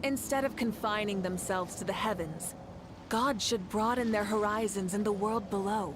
Instead of confining themselves to the heavens, gods should broaden their horizons in the world below.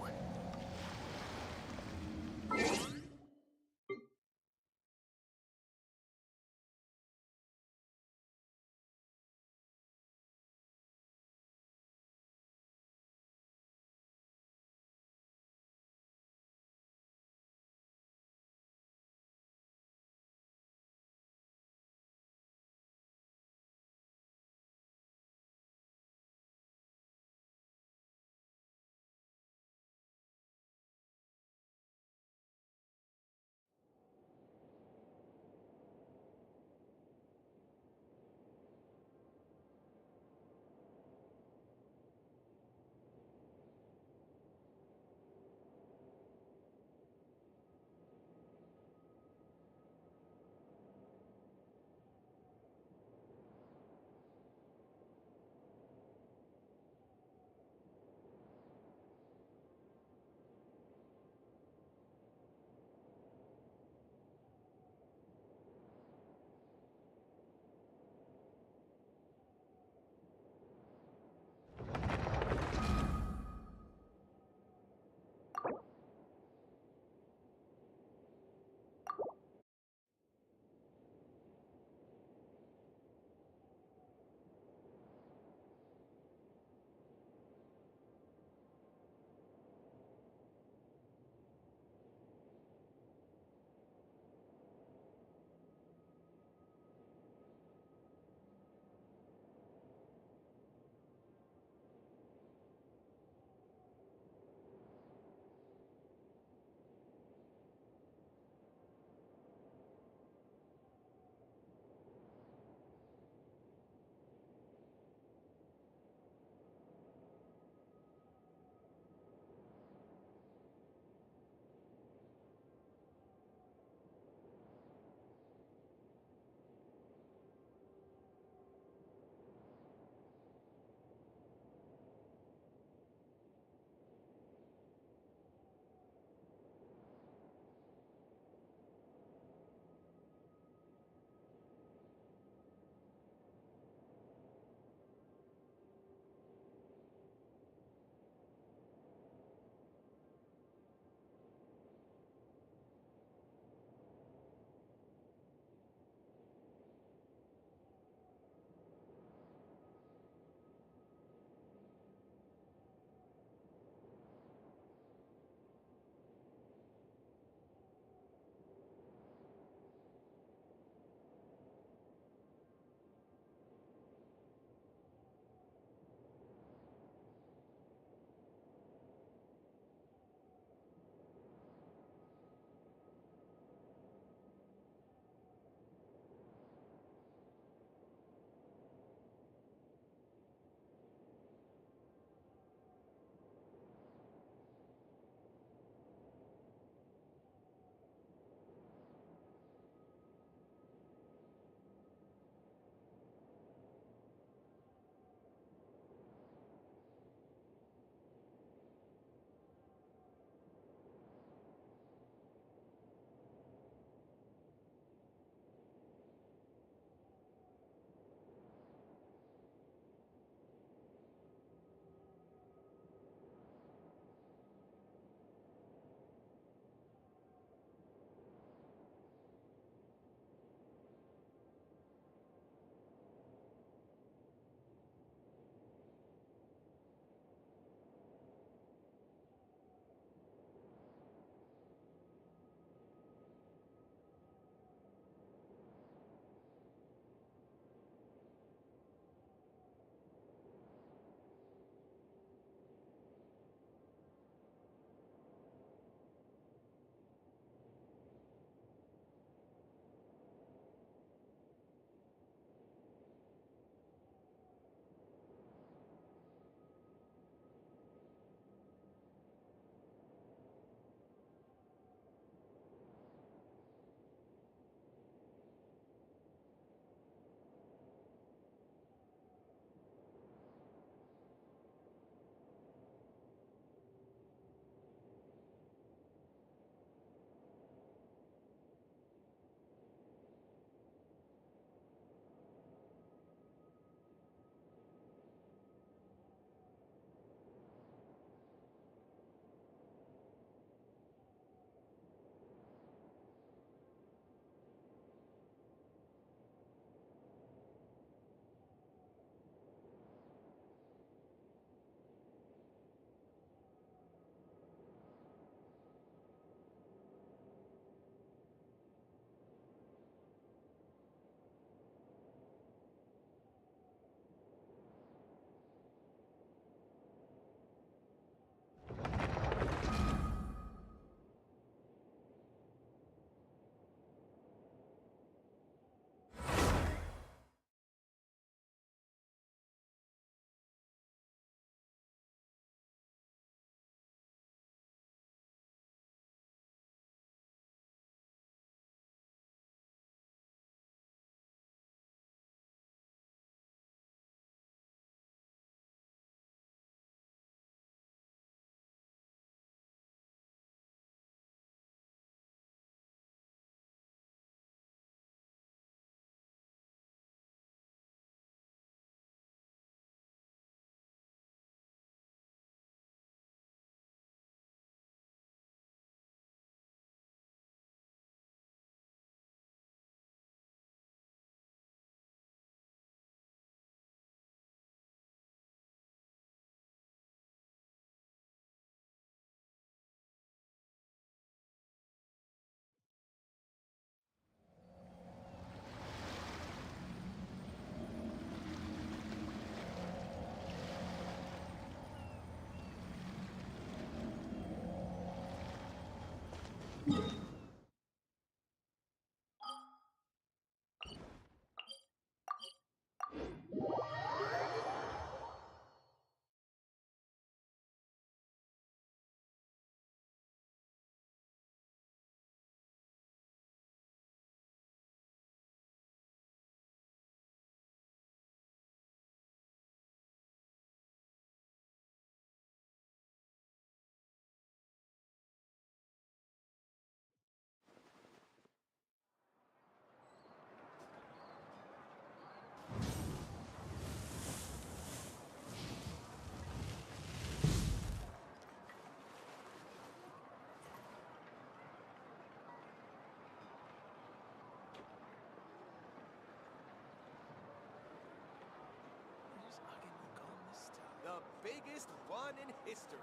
the biggest one in history.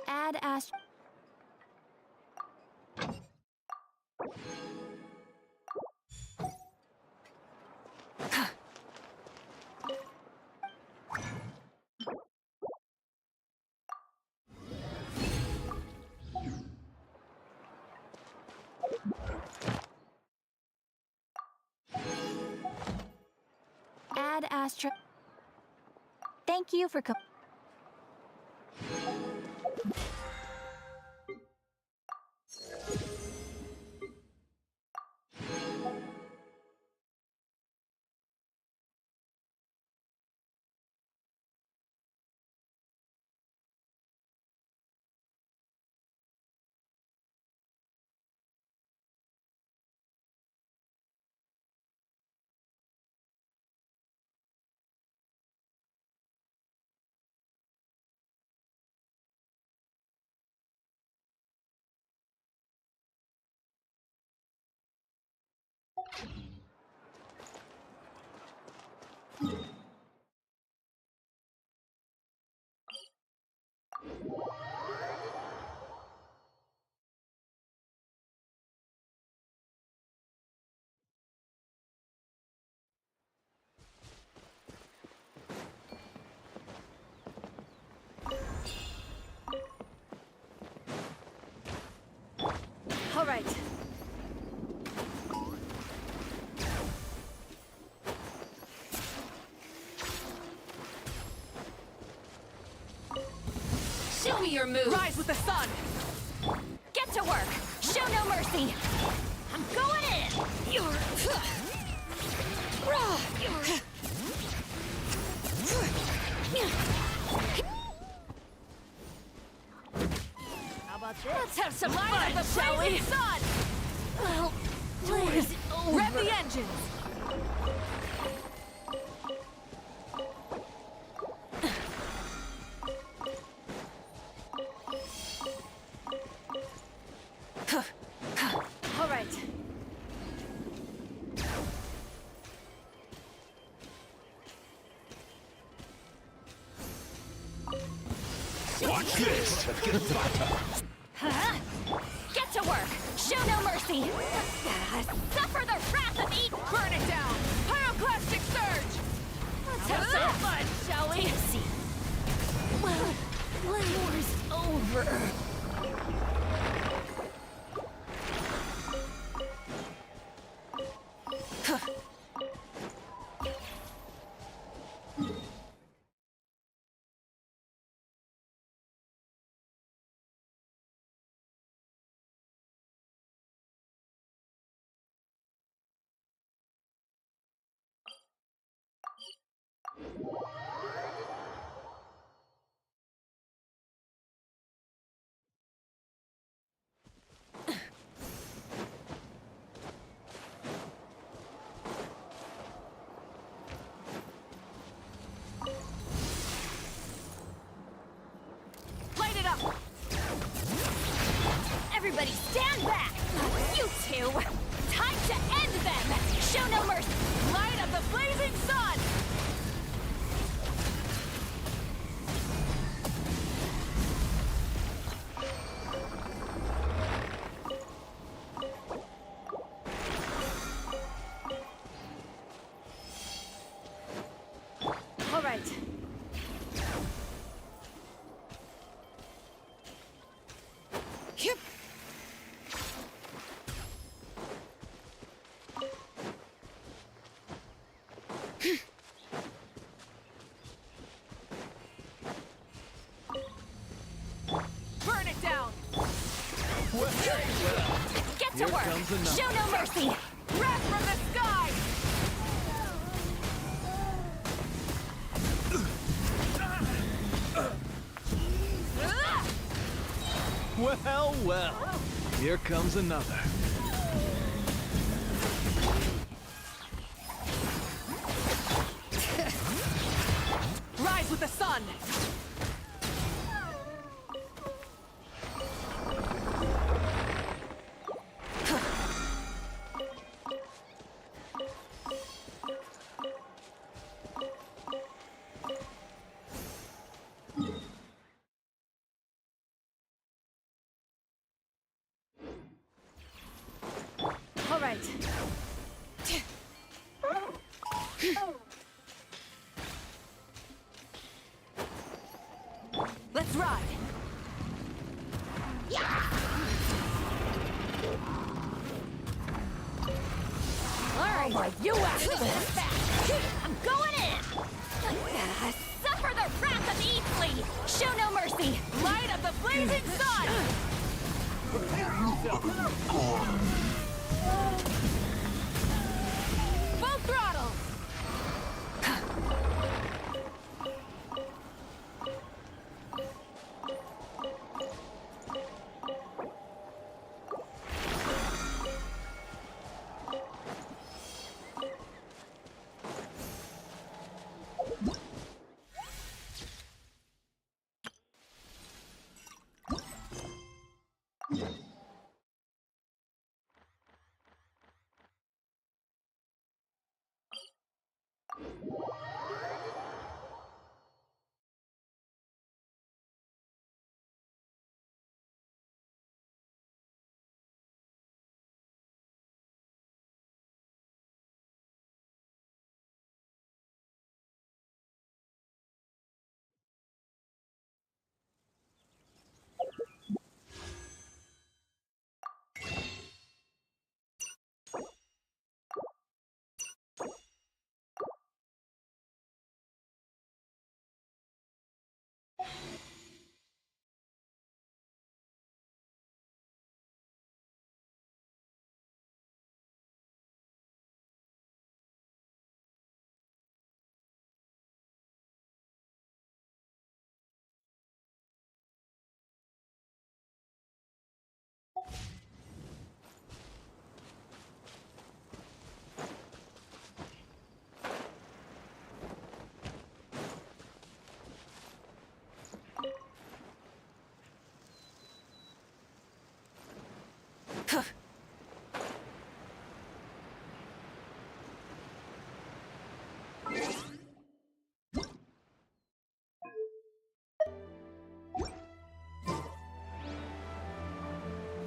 Add Ast. Add Astra. Thank you for All right. show me your move. Rise with the sun! Get to work. Show no mercy. I'm going in. You're. How about this? Let's have some Light fun, of the shall we? blazing sun! Well, please. Rev the engines! All right. Watch this! Huh? Get to work. Show no mercy. Suffer the wrath of eat. Burn it down! Pyroclastic surge! Let's have some fun, shall we? See. Well, war's over. Light it up! Everybody stand back! You two! Time to end them! Show no mercy! Light of the blazing sun! All right. Yep. Burn it down! Get to work! comes another. Show no mercy! Wrath from the sky! Well, well. Here comes another. Rise with the sun! Let's ride! Alright, you asked for that! I'm going in! Suffer the wrath of Eatsley! Show no mercy! Light of the blazing sun! Full throttle!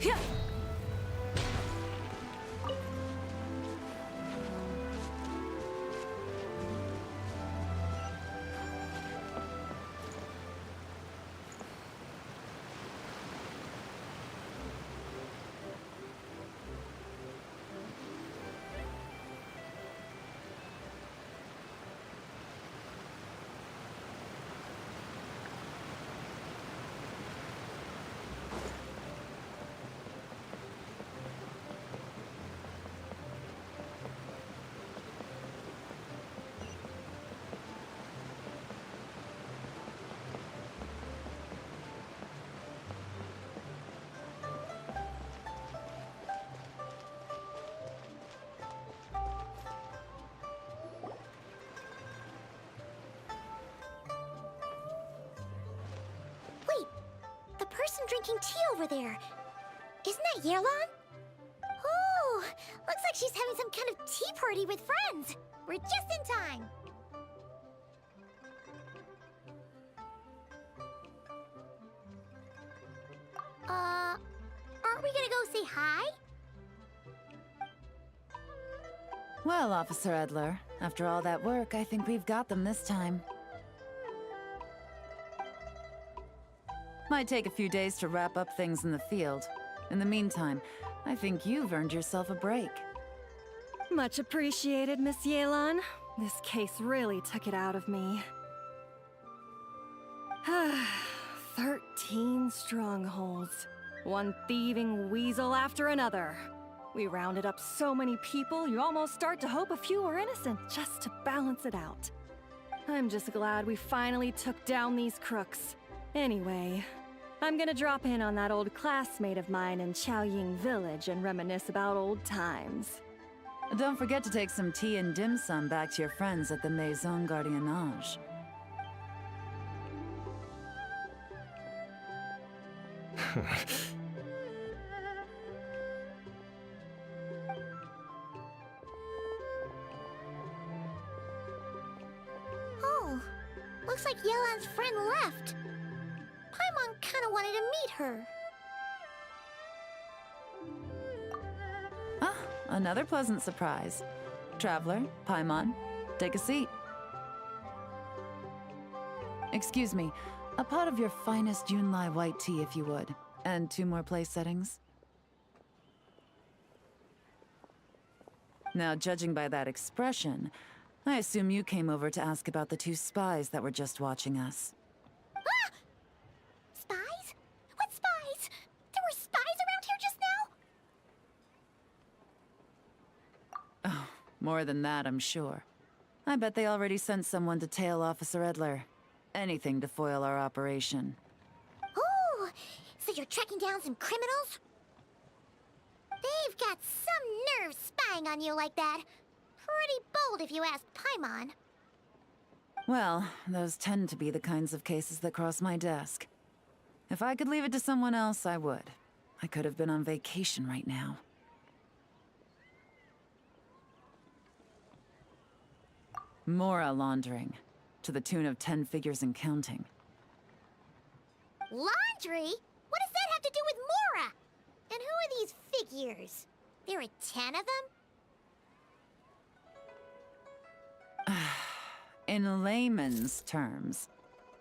Yeah. Wait, the person drinking tea over there. Isn't that Yearlon? Oh, looks like she's having some kind of tea party with friends. We're just in time. Aren't we gonna go say hi? Well, Officer Edler, after all that work, I think we've got them this time. Might take a few days to wrap up things in the field. In the meantime, I think you've earned yourself a break. Much appreciated, Miss Yearlon. This case really took it out of me. 13 strongholds. One thieving weasel after another. We rounded up so many people, you almost start to hope a few were innocent, just to balance it out. I'm just glad we finally took down these crooks. Anyway, I'm gonna drop in on that old classmate of mine in Chaoying Village and reminisce about old times. Don't forget to take some tea and dim sum back to your friends at the Maison Gardiennage. Oh, looks like Yearlon's friend left. Paimon kinda wanted to meet her. Ah, another pleasant surprise. Traveler, Paimon, take a seat. Excuse me, A pot of your finest Yunlai white tea, if you would. And 2 more place settings. Now, judging by that expression, I assume you came over to ask about the 2 spies that were just watching us. Ah! Spies? What spies? There were spies around here just now? Oh, more than that, I'm sure. I bet they already sent someone to tail Officer Edler. Anything to foil our operation. Oh, so you're tracking down some criminals? They've got some nerve spying on you like that. Pretty bold if you ask Paimon. Well, those tend to be the kinds of cases that cross my desk. If I could leave it to someone else, I would. I could have been on vacation right now. Mora laundering, to the tune of 10 figures and counting. Laundry? What does that have to do with Mora? And who are these figures? There are 10 of them? In layman's terms,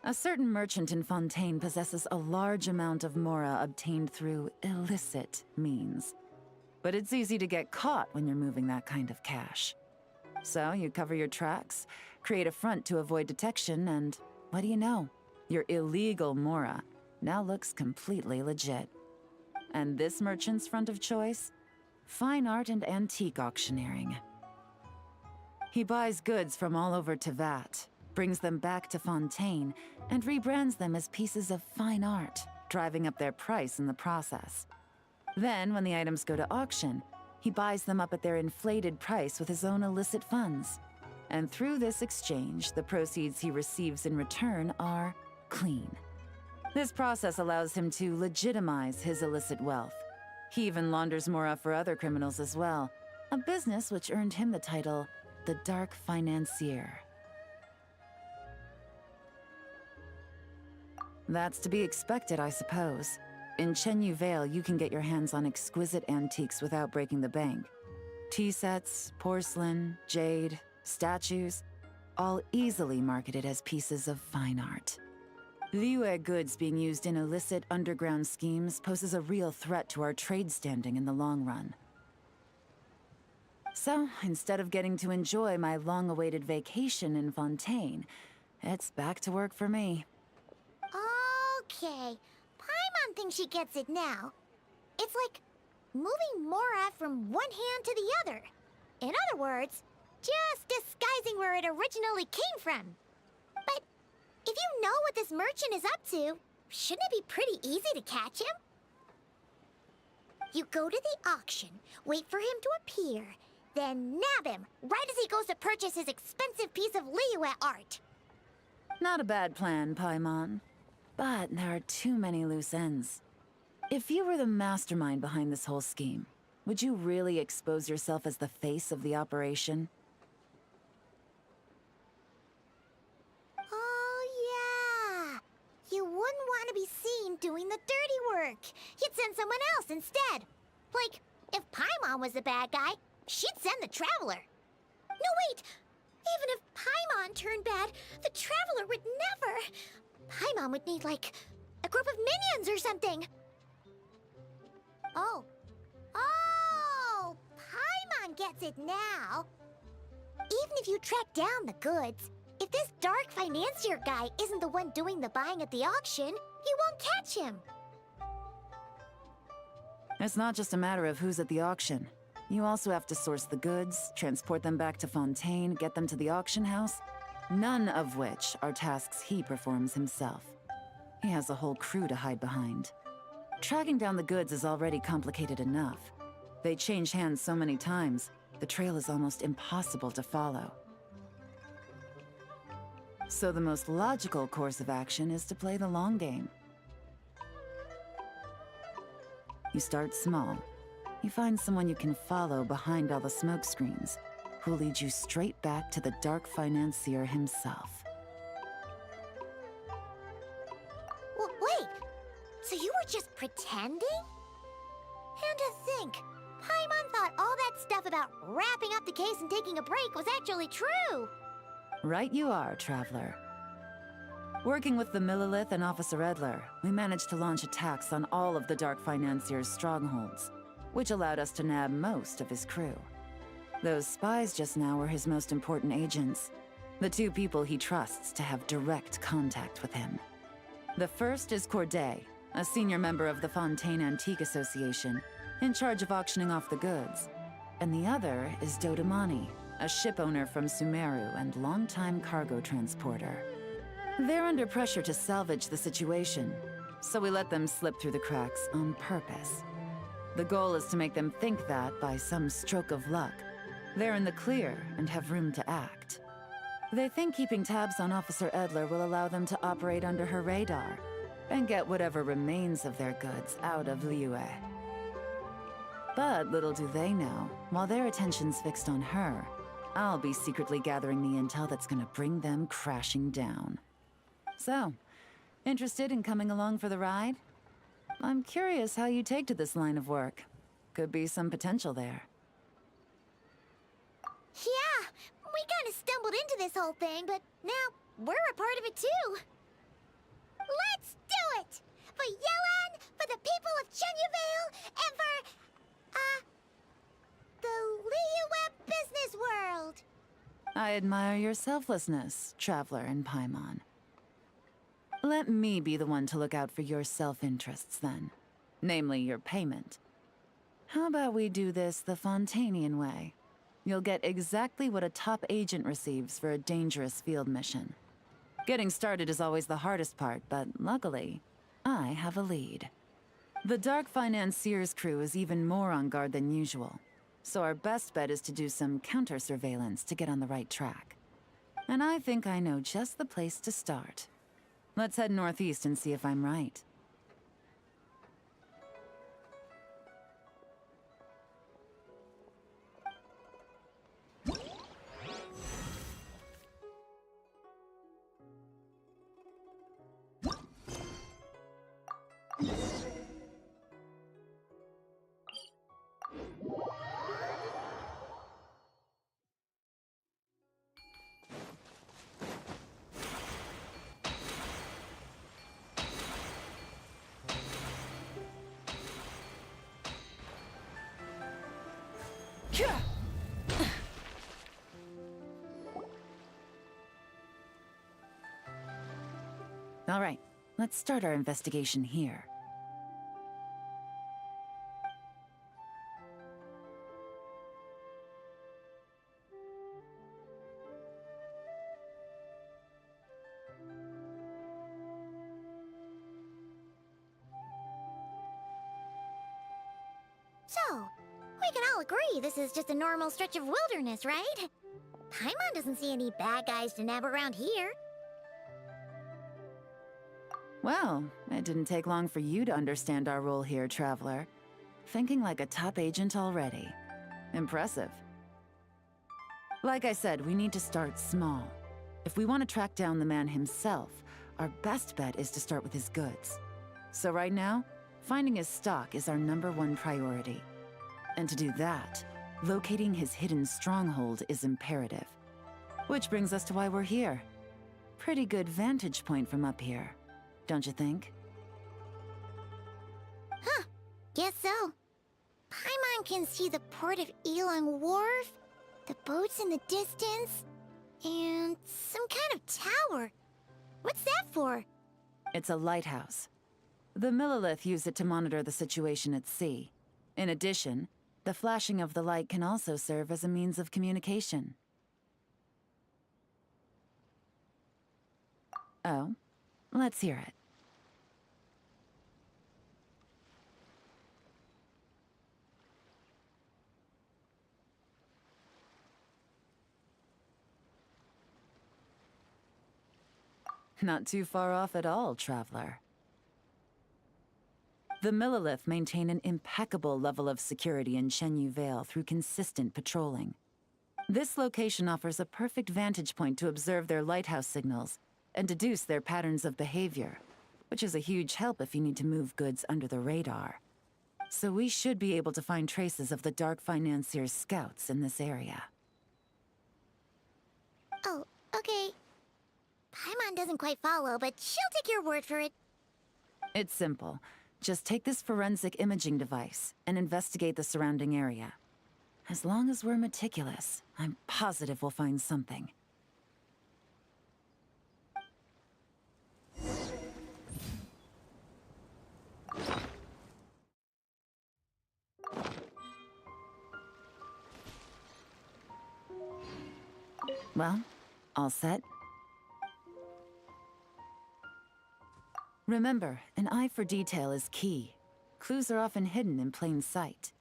a certain merchant in Fontaine possesses a large amount of Mora obtained through illicit means. But it's easy to get caught when you're moving that kind of cash. So you cover your tracks, create a front to avoid detection, and what do you know? Your illegal Mora now looks completely legit. And this merchant's front of choice? Fine art and antique auctioneering. He buys goods from all over Teyvat, brings them back to Fontaine, and rebrands them as pieces of fine art, driving up their price in the process. Then, when the items go to auction, he buys them up at their inflated price with his own illicit funds. And through this exchange, the proceeds he receives in return are clean. This process allows him to legitimize his illicit wealth. He even launders Mora for other criminals as well, a business which earned him the title, the Dark Financier. That's to be expected, I suppose. In Chenyu Vale, you can get your hands on exquisite antiques without breaking the bank. Tea sets, porcelain, jade, statues, all easily marketed as pieces of fine art. Liyue goods being used in illicit underground schemes poses a real threat to our trade standing in the long run. So, instead of getting to enjoy my long-awaited vacation in Fontaine, it's back to work for me. Okay, Paimon thinks she gets it now. It's like moving Mora from one hand to the other. In other words, just disguising where it originally came from. But if you know what this merchant is up to, shouldn't it be pretty easy to catch him? You go to the auction, wait for him to appear, then nab him right as he goes to purchase his expensive piece of Liyue art. Not a bad plan, Paimon. But there are too many loose ends. If you were the mastermind behind this whole scheme, would you really expose yourself as the face of the operation? Oh, yeah. You wouldn't want to be seen doing the dirty work. You'd send someone else instead. Like, if Paimon was the bad guy, she'd send the Traveler. No, wait! Even if Paimon turned bad, the Traveler would never... Paimon would need, like, a group of minions or something. Oh. Oh! Paimon gets it now. Even if you track down the goods, if this Dark Financier guy isn't the one doing the buying at the auction, you won't catch him. It's not just a matter of who's at the auction. You also have to source the goods, transport them back to Fontaine, get them to the auction house, none of which are tasks he performs himself. He has a whole crew to hide behind. Tracking down the goods is already complicated enough. They change hands so many times, the trail is almost impossible to follow. So the most logical course of action is to play the long game. You start small. You find someone you can follow behind all the smoke screens, who'll lead you straight back to the Dark Financier himself. Wait, so you were just pretending? And to think, Paimon thought all that stuff about wrapping up the case and taking a break was actually true. Right you are, Traveler. Working with the Millilith and Officer Edler, we managed to launch attacks on all of the Dark Financier's strongholds, which allowed us to nab most of his crew. Those spies just now were his most important agents, the two people he trusts to have direct contact with him. The first is CORSAIR, a senior member of the Fontaine Antique Association, in charge of auctioning off the goods. And the other is 𝂸𝂸📸📸, a ship owner from Sumeru and longtime cargo transporter. They're under pressure to salvage the situation, so we let them slip through the cracks on purpose. The goal is to make them think that, by some stroke of luck, they're in the clear and have room to act. They think keeping tabs on Officer Edler will allow them to operate under her radar and get whatever remains of their goods out of Liyue. But little do they know, while their attention's fixed on her, I'll be secretly gathering the intel that's gonna bring them crashing down. So, interested in coming along for the ride? I'm curious how you take to this line of work. Could be some potential there. Yeah, we kind of stumbled into this whole thing, but now we're a part of it too. Let's do it! For Yelan, for the people of Chenyuvale, and for, the Liyue business world! I admire your selflessness, Traveler and Paimon. Let me be the one to look out for your self-interests, then. Namely, your payment. How about we do this the Fontainian way? You'll get exactly what a top agent receives for a dangerous field mission. Getting started is always the hardest part, but luckily, I have a lead. The Dark Financier's crew is even more on guard than usual, so our best bet is to do some counter-surveillance to get on the right track. And I think I know just the place to start. Let's head northeast and see if I'm right. All right, let's start our investigation here. So, we can all agree this is just a normal stretch of wilderness, right? Paimon doesn't see any bad guys to nab around here. Well, it didn't take long for you to understand our role here, Traveler. Thinking like a top agent already. Impressive. Like I said, we need to start small. If we want to track down the man himself, our best bet is to start with his goods. So right now, finding his stock is our #1 priority. And to do that, locating his hidden stronghold is imperative. Which brings us to why we're here. Pretty good vantage point from up here, don't you think? Huh, guess so. Paimon can see the port of Elong Wharf, the boats in the distance, and some kind of tower. What's that for? It's a lighthouse. The Millilith use it to monitor the situation at sea. In addition, the flashing of the light can also serve as a means of communication. Oh, let's hear it. Not too far off at all, Traveler. The Millilith maintain an impeccable level of security in Chenyuvale through consistent patrolling. This location offers a perfect vantage point to observe their lighthouse signals and deduce their patterns of behavior, which is a huge help if you need to move goods under the radar. So we should be able to find traces of the Dark Financier's scouts in this area. Oh, okay. Paimon doesn't quite follow, but she'll take your word for it. It's simple. Just take this forensic imaging device and investigate the surrounding area. As long as we're meticulous, I'm positive we'll find something. Well, all set? Remember, an eye for detail is key. Clues are often hidden in plain sight.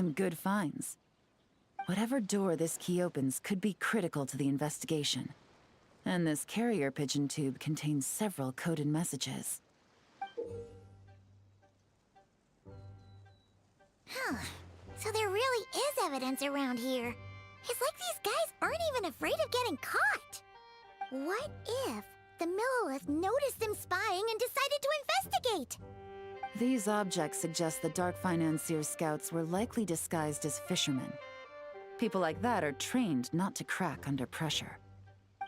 Some good finds. Whatever door this key opens could be critical to the investigation. And this carrier pigeon tube contains several coded messages. So there really is evidence around here. It's like these guys aren't even afraid of getting caught. What if the Millilith noticed them spying and decided to investigate? These objects suggest the Dark Financier scouts were likely disguised as fishermen. People like that are trained not to crack under pressure.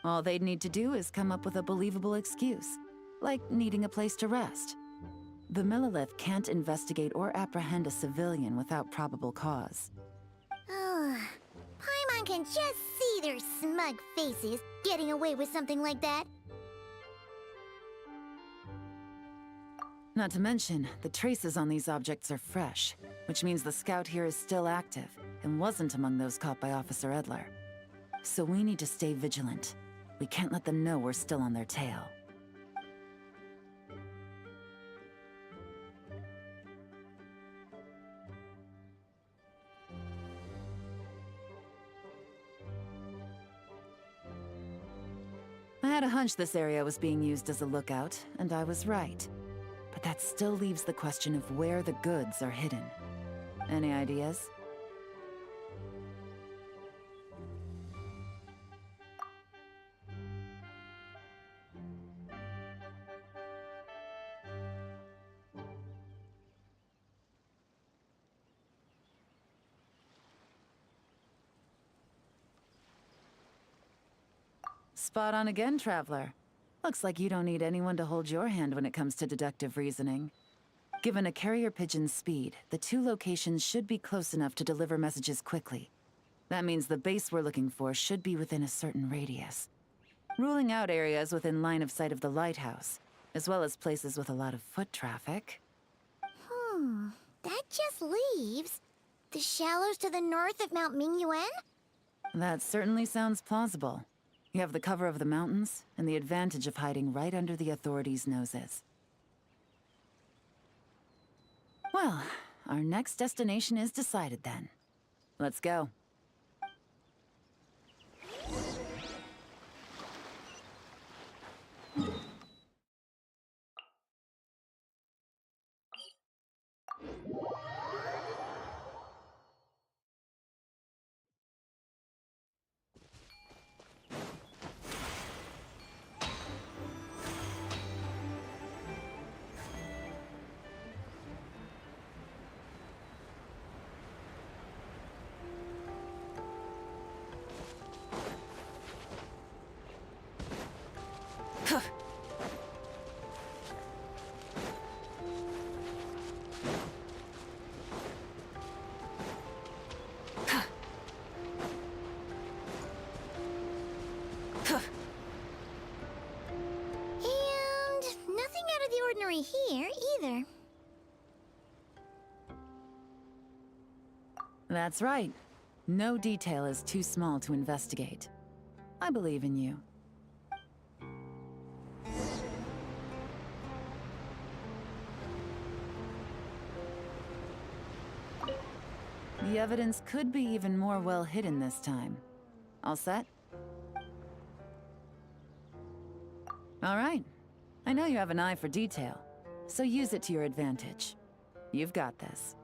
All they'd need to do is come up with a believable excuse, like needing a place to rest. The Millilith can't investigate or apprehend a civilian without probable cause. Oh, Paimon can just see their smug faces getting away with something like that. Not to mention, the traces on these objects are fresh, which means the scout here is still active and wasn't among those caught by Officer Edler. So we need to stay vigilant. We can't let them know we're still on their tail. I had a hunch this area was being used as a lookout, and I was right. But that still leaves the question of where the goods are hidden. Any ideas? Spot on again, Traveler. Looks like you don't need anyone to hold your hand when it comes to deductive reasoning. Given a carrier pigeon's speed, the two locations should be close enough to deliver messages quickly. That means the base we're looking for should be within a certain radius. Ruling out areas within line of sight of the lighthouse, as well as places with a lot of foot traffic. That just leaves the shallows to the north of Mount Mingyuan? That certainly sounds plausible. You have the cover of the mountains, and the advantage of hiding right under the authorities' noses. Well, our next destination is decided then. Let's go. Here, either. That's right. No detail is too small to investigate. I believe in you. The evidence could be even more well hidden this time. All set? All right. I know you have an eye for detail, so use it to your advantage. You've got this.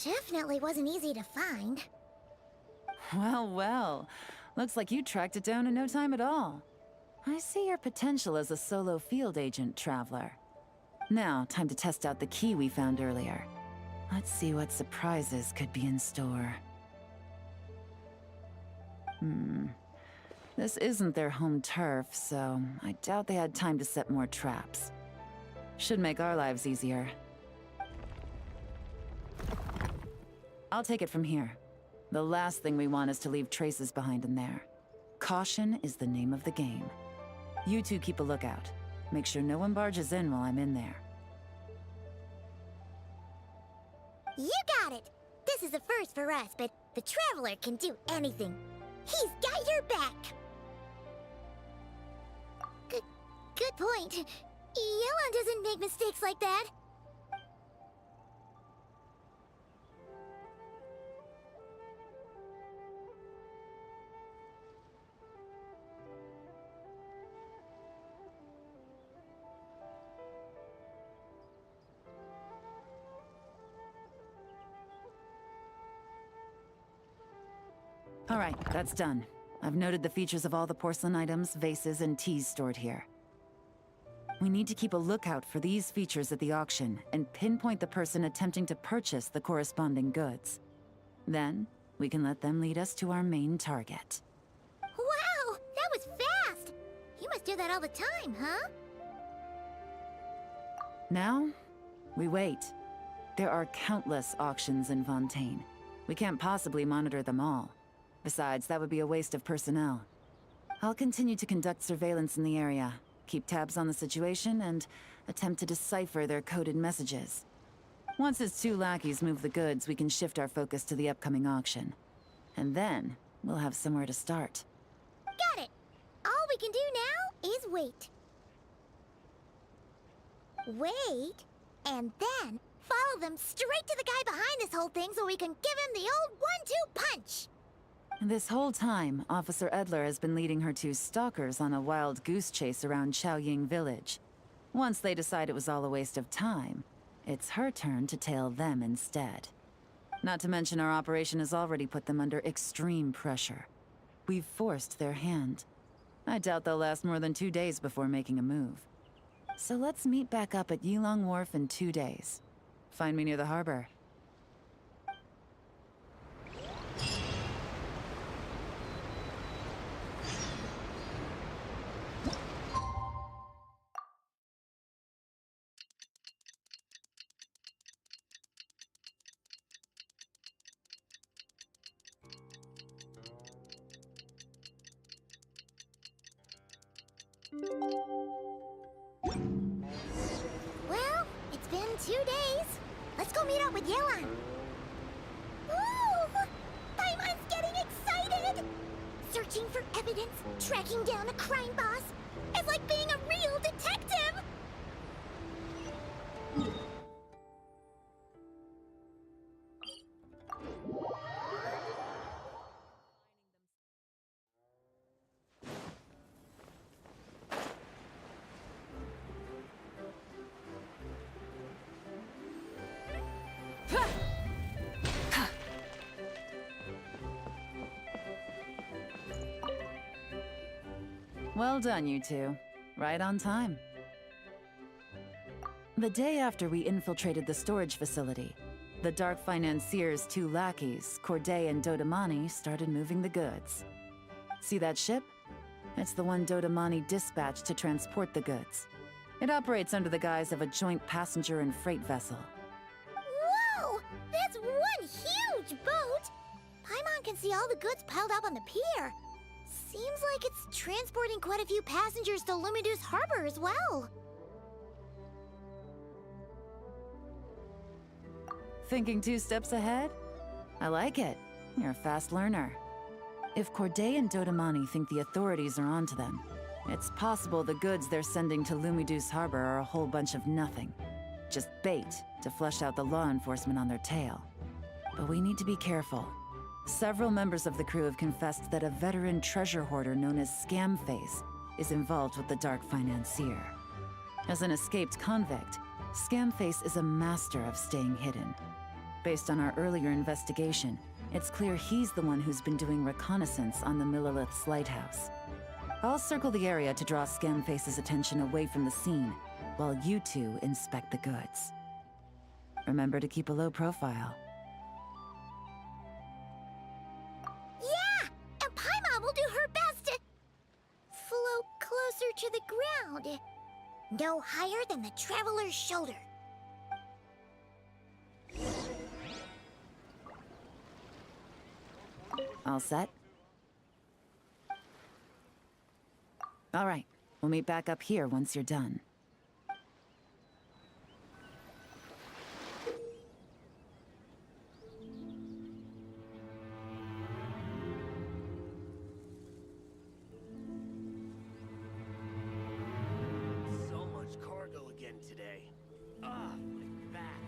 Definitely wasn't easy to find. Well, well. Looks like you tracked it down in no time at all. I see your potential as a solo field agent, Traveler. Now, time to test out the key we found earlier. Let's see what surprises could be in store. This isn't their home turf, so I doubt they had time to set more traps. Should make our lives easier. I'll take it from here. The last thing we want is to leave traces behind in there. Caution is the name of the game. You two keep a lookout. Make sure no one barges in while I'm in there. You got it! This is a first for us, but the Traveler can do anything. He's got your back! Good point. Yelan doesn't make mistakes like that. All right, that's done. I've noted the features of all the porcelain items, vases, and teas stored here. We need to keep a lookout for these features at the auction and pinpoint the person attempting to purchase the corresponding goods. Then, we can let them lead us to our main target. Wow, that was fast! You must do that all the time, huh? Now, we wait. There are countless auctions in Fontaine. We can't possibly monitor them all. Besides, that would be a waste of personnel. I'll continue to conduct surveillance in the area, keep tabs on the situation, and attempt to decipher their coded messages. Once his two lackeys move the goods, we can shift our focus to the upcoming auction. And then, we'll have somewhere to start. Got it! All we can do now is wait. Wait, and then follow them straight to the guy behind this whole thing so we can give him the old 1-2 punch! This whole time, Officer Edler has been leading her two stalkers on a wild goose chase around Chaoying Village. Once they decide it was all a waste of time, it's her turn to tail them instead. Not to mention our operation has already put them under extreme pressure. We've forced their hand. I doubt they'll last more than 2 days before making a move. So let's meet back up at Yilong Wharf in 2 days. Find me near the harbor. Well, it's been 2 days. Let's go meet up with Yelan. Ooh! Paimon's getting excited! Searching for evidence, tracking down a crime boss. It's like being a real detective! Well done, you two. Right on time. The day after we infiltrated the storage facility, the Dark Financier's two lackeys, Corday and 𝂸🂸🂸🂸, started moving the goods. See that ship? It's the one 𝂸🂸🂸🂸 dispatched to transport the goods. It operates under the guise of a joint passenger and freight vessel. Whoa! That's one huge boat! Paimon can see all the goods piled up on the pier. Seems like it's transporting quite a few passengers to Lumidu's harbor as well. Thinking 2 steps ahead? I like it. You're a fast learner. If Corday and 𝂸🂸🂸🂸 think the authorities are onto them, it's possible the goods they're sending to Lumidu's harbor are a whole bunch of nothing. Just bait to flush out the law enforcement on their tail. But we need to be careful. Several members of the crew have confessed that a veteran treasure hoarder known as Scamface is involved with the Dark Financier. As an escaped convict, Scamface is a master of staying hidden. Based on our earlier investigation, it's clear he's the one who's been doing reconnaissance on the Millilith's lighthouse. I'll circle the area to draw Scamface's attention away from the scene, while you two inspect the goods. Remember to keep a low profile. Yeah! And Paimon will do her best to float closer to the ground. No higher than the traveler's shoulder. All set? All right, we'll meet back up here once you're done. So much cargo again today. Ah, my back.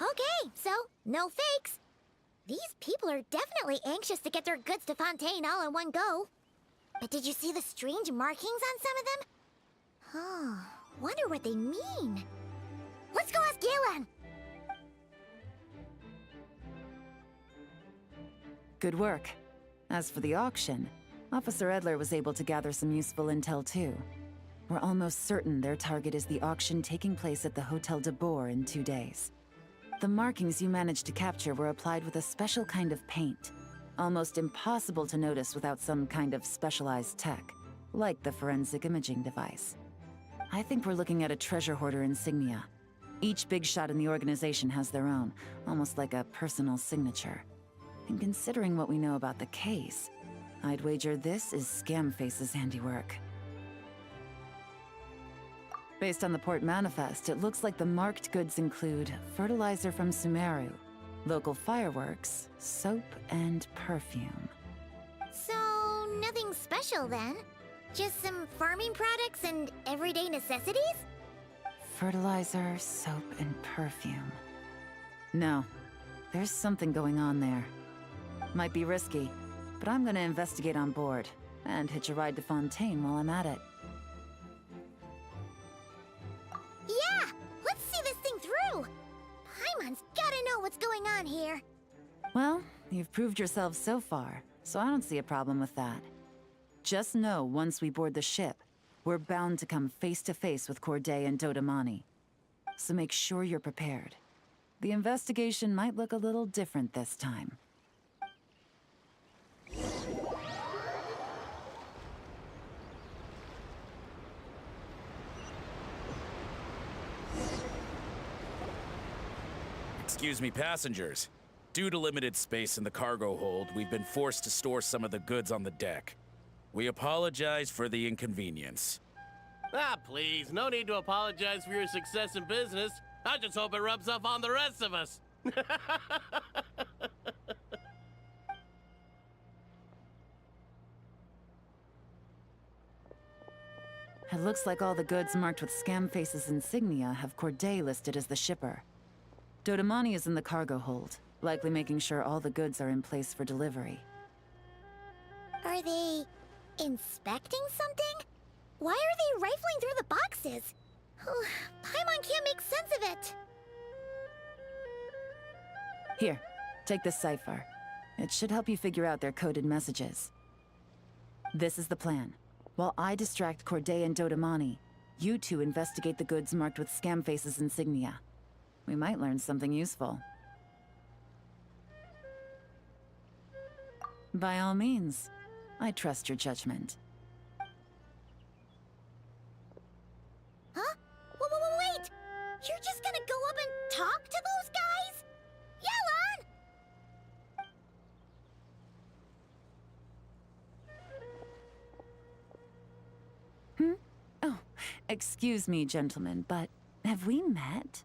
Okay, so no fakes. These people are definitely anxious to get their goods to Fontaine all in one go. But did you see the strange markings on some of them? Huh, wonder what they mean. Let's go ask Galen! Good work. As for the auction, Officer Edler was able to gather some useful intel too. We're almost certain their target is the auction taking place at the Hotel de Boer in 2 days. The markings you managed to capture were applied with a special kind of paint. Almost impossible to notice without some kind of specialized tech, like the forensic imaging device. I think we're looking at a treasure hoarder insignia. Each big shot in the organization has their own, almost like a personal signature. And considering what we know about the case, I'd wager this is Scamface's handiwork. Based on the port manifest, it looks like the marked goods include fertilizer from Sumeru, local fireworks, soap, and perfume. So, nothing special then? Just some farming products and everyday necessities? Fertilizer, soap, and perfume. No, there's something going on there. Might be risky, but I'm gonna investigate on board, and hitch a ride to Fontaine while I'm at it. Yeah! Let's see this thing through! Paimon's gotta know what's going on here. Well, You've proved yourselves so far, so I don't see a problem with that. Just know once we board the ship, we're bound to come face to face with Corday and 𝂸𓸸𓂸📸. So make sure you're prepared. The investigation might look a little different this time. Excuse me, passengers. Due to limited space in the cargo hold, we've been forced to store some of the goods on the deck. We apologize for the inconvenience. Ah, please, no need to apologize for your success in business. I just hope it rubs off on the rest of us. It looks like all the goods marked with Scamface's insignia have Corday listed as the shipper. 𝂸𝂸𓂸𓂸 is in the cargo hold, likely making sure all the goods are in place for delivery. Are they inspecting something? Why are they rifling through the boxes? Paimon can't make sense of it. Here, take this cipher. It should help you figure out their coded messages. This is the plan. While I distract Corday and 𝂸𝂸𓂸📸📸, you two investigate the goods marked with Scamface's insignia. We might learn something useful. By all means, I trust your judgment. Huh? Wait! You're just gonna go up and talk to those guys? Yelan! Oh, excuse me, gentlemen, but have we met?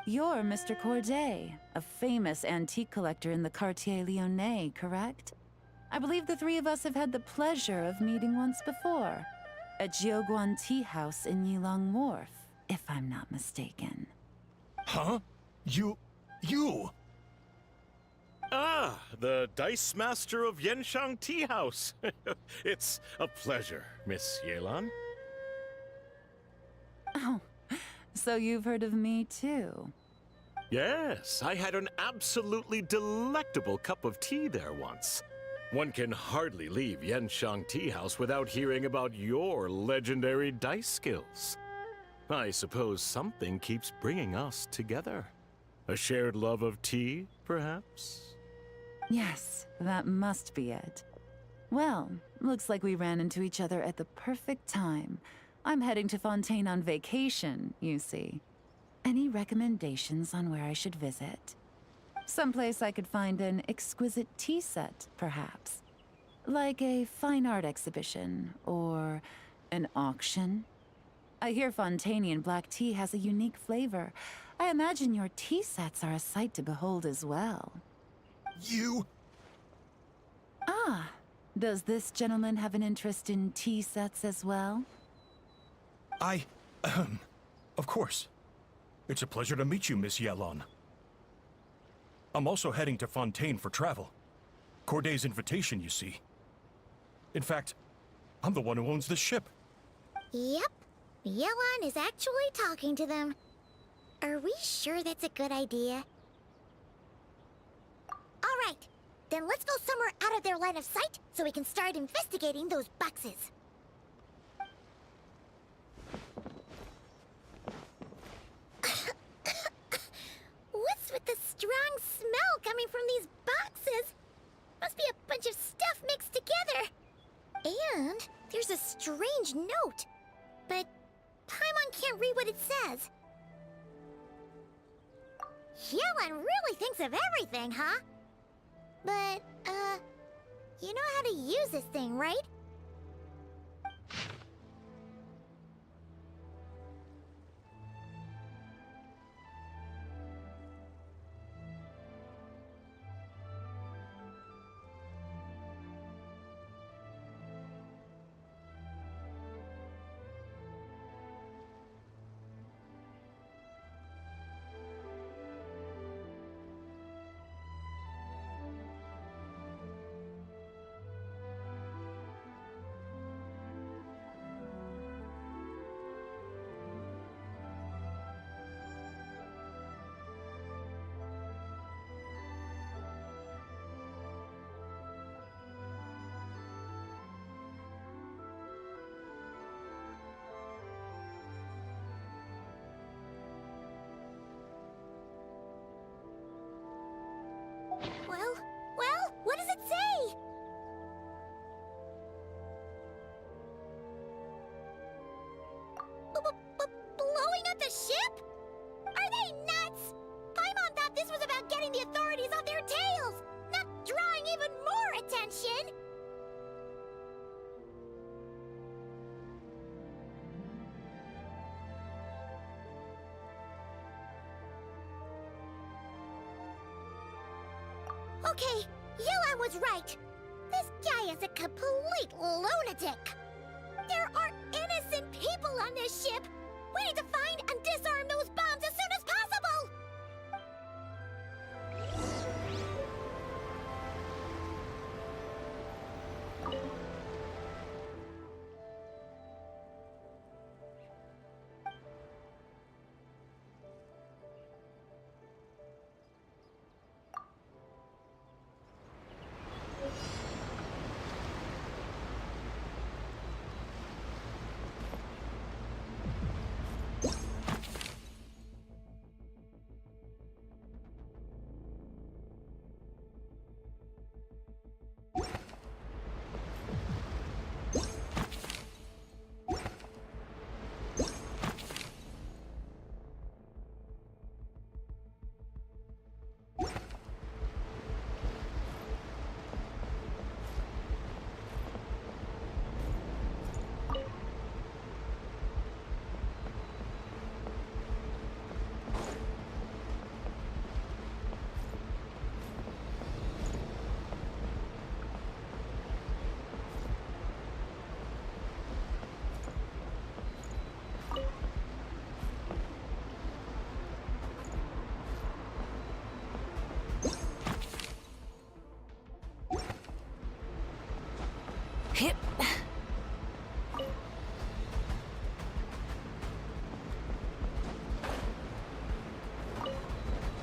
You're Mr. Corday, a famous antique collector in the Quartier Lyonnais, correct? I believe the three of us have had the pleasure of meeting once before, at Jiuguan Tea House in Yilong Wharf, if I'm not mistaken. Huh? You... Ah, the Dice Master of Yenshang Tea House. It's a pleasure, Miss Yelan. Oh, so you've heard of me too? Yes, I had an absolutely delectable cup of tea there once. One can hardly leave Yenshang Tea House without hearing about your legendary dice skills. I suppose something keeps bringing us together. A shared love of tea, perhaps? Yes, that must be it. Well, looks like we ran into each other at the perfect time. I'm heading to Fontaine on vacation, you see. Any recommendations on where I should visit? Someplace I could find an exquisite tea set, perhaps. Like a fine art exhibition, or an auction. I hear Fontainian black tea has a unique flavor. I imagine your tea sets are a sight to behold as well. You... Ah, does this gentleman have an interest in tea sets as well? Of course. It's a pleasure to meet you, Miss Yelan. I'm also heading to Fontaine for travel. Corday's invitation, you see. In fact, I'm the one who owns this ship. Yep. Yelan is actually talking to them. Are we sure that's a good idea? Alright, then let's go somewhere out of their line of sight so we can start investigating those boxes. What's with the strong smell coming from these boxes? Must be a bunch of stuff mixed together. And there's a strange note. But Paimon can't read what it says. Yelan really thinks of everything, huh? But, you know how to use this thing, right? Well, what does it say? Blowing up the ship? Are they nuts? Paimon thought this was about getting the authorities on their tails, not drawing even more attention. Okay, Yelan was right. This guy is a complete lunatic. There are innocent people on this ship. We need to find and disarm those bombs as soon as possible! Hip.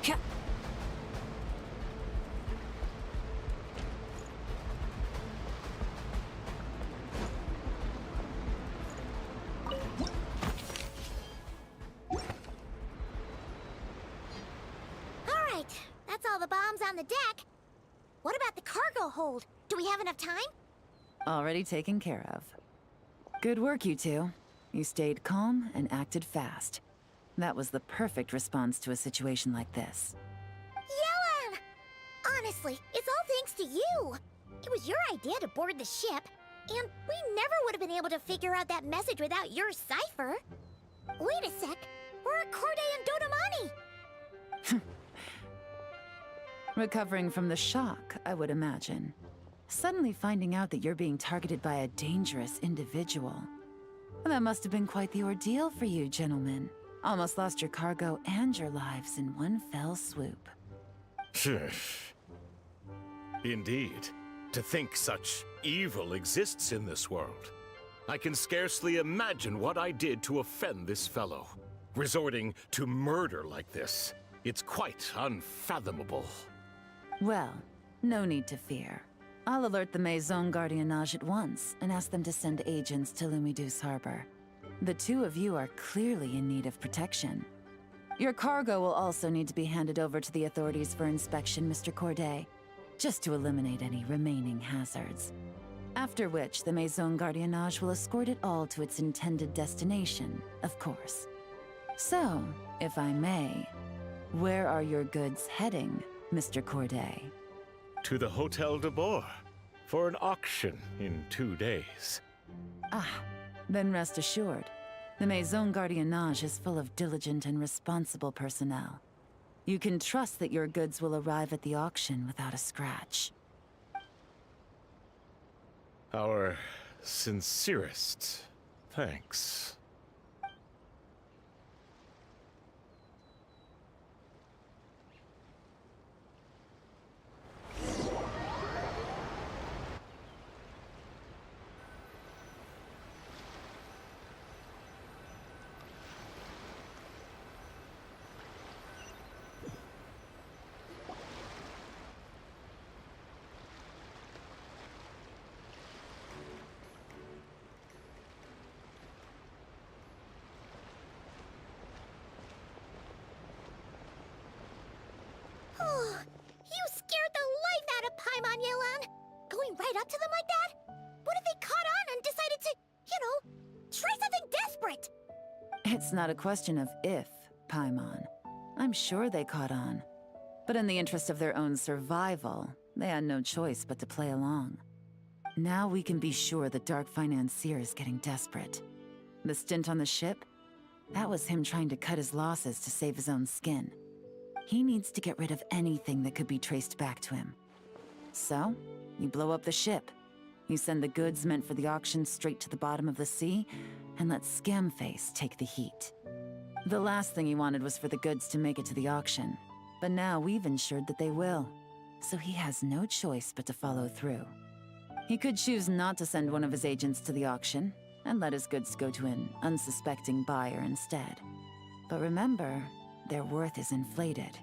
Hip. Alright, that's all the bombs on the deck. What about the cargo hold? Do we have enough time? Already taken care of. Good work, you two. You stayed calm and acted fast. That was the perfect response to a situation like this. Yelan! Honestly, it's all thanks to you. It was your idea to board the ship, and we never would have been able to figure out that message without your cipher. Wait a sec, we're at Corday and 𝂸𝂸📸. Recovering from the shock, I would imagine. Suddenly finding out that you're being targeted by a dangerous individual. That must have been quite the ordeal for you, gentlemen. Almost lost your cargo and your lives in one fell swoop. Indeed. To think such evil exists in this world. I can scarcely imagine what I did to offend this fellow. Resorting to murder like this. It's quite unfathomable. Well, no need to fear. I'll alert the Maison Gardiennage at once and ask them to send agents to Lumidus Harbor. The two of you are clearly in need of protection. Your cargo will also need to be handed over to the authorities for inspection, Mr. Corday, just to eliminate any remaining hazards. After which, the Maison Gardiennage will escort it all to its intended destination, of course. So, if I may, where are your goods heading, Mr. Corday? To the Hotel de Boer for an auction in 2 days. Ah, then rest assured. The Maison Gardiennage is full of diligent and responsible personnel. You can trust that your goods will arrive at the auction without a scratch. Our sincerest thanks. right up to them like that? What if they caught on and decided to, try something desperate? It's not a question of if, Paimon. I'm sure they caught on. But in the interest of their own survival, they had no choice but to play along. Now we can be sure the Dark Financier is getting desperate. The stint on the ship? That was him trying to cut his losses to save his own skin. He needs to get rid of anything that could be traced back to him. So, you blow up the ship. You send the goods meant for the auction straight to the bottom of the sea, and let Scamface take the heat. The last thing he wanted was for the goods to make it to the auction, but now we've ensured that they will, so he has no choice but to follow through. He could choose not to send one of his agents to the auction, and let his goods go to an unsuspecting buyer instead. But remember, their worth is inflated.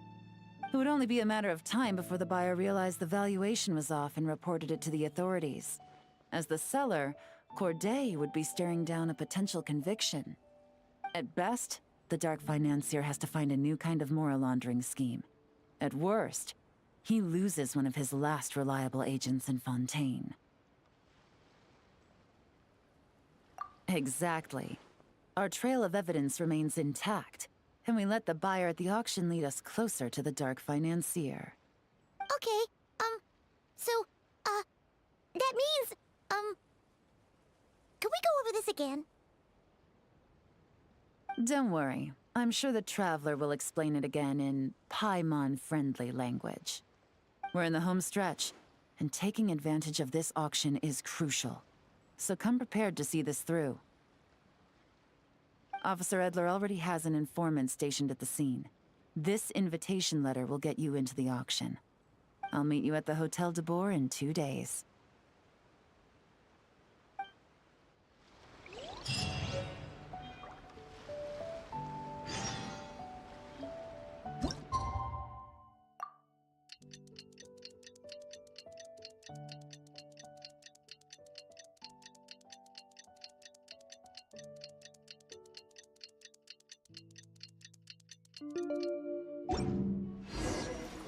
It would only be a matter of time before the buyer realized the valuation was off and reported it to the authorities. As the seller, Corday would be staring down a potential conviction. At best, the Dark Financier has to find a new kind of moral laundering scheme. At worst, he loses one of his last reliable agents in Fontaine. Exactly. Our trail of evidence remains intact, and we let the buyer at the auction lead us closer to the Dark Financier. Okay, that means, can we go over this again? Don't worry. I'm sure the Traveler will explain it again in Paimon-friendly language. We're in the home stretch, and taking advantage of this auction is crucial. So come prepared to see this through. Officer Edler already has an informant stationed at the scene. This invitation letter will get you into the auction. I'll meet you at the Hotel de Boer in 2 days.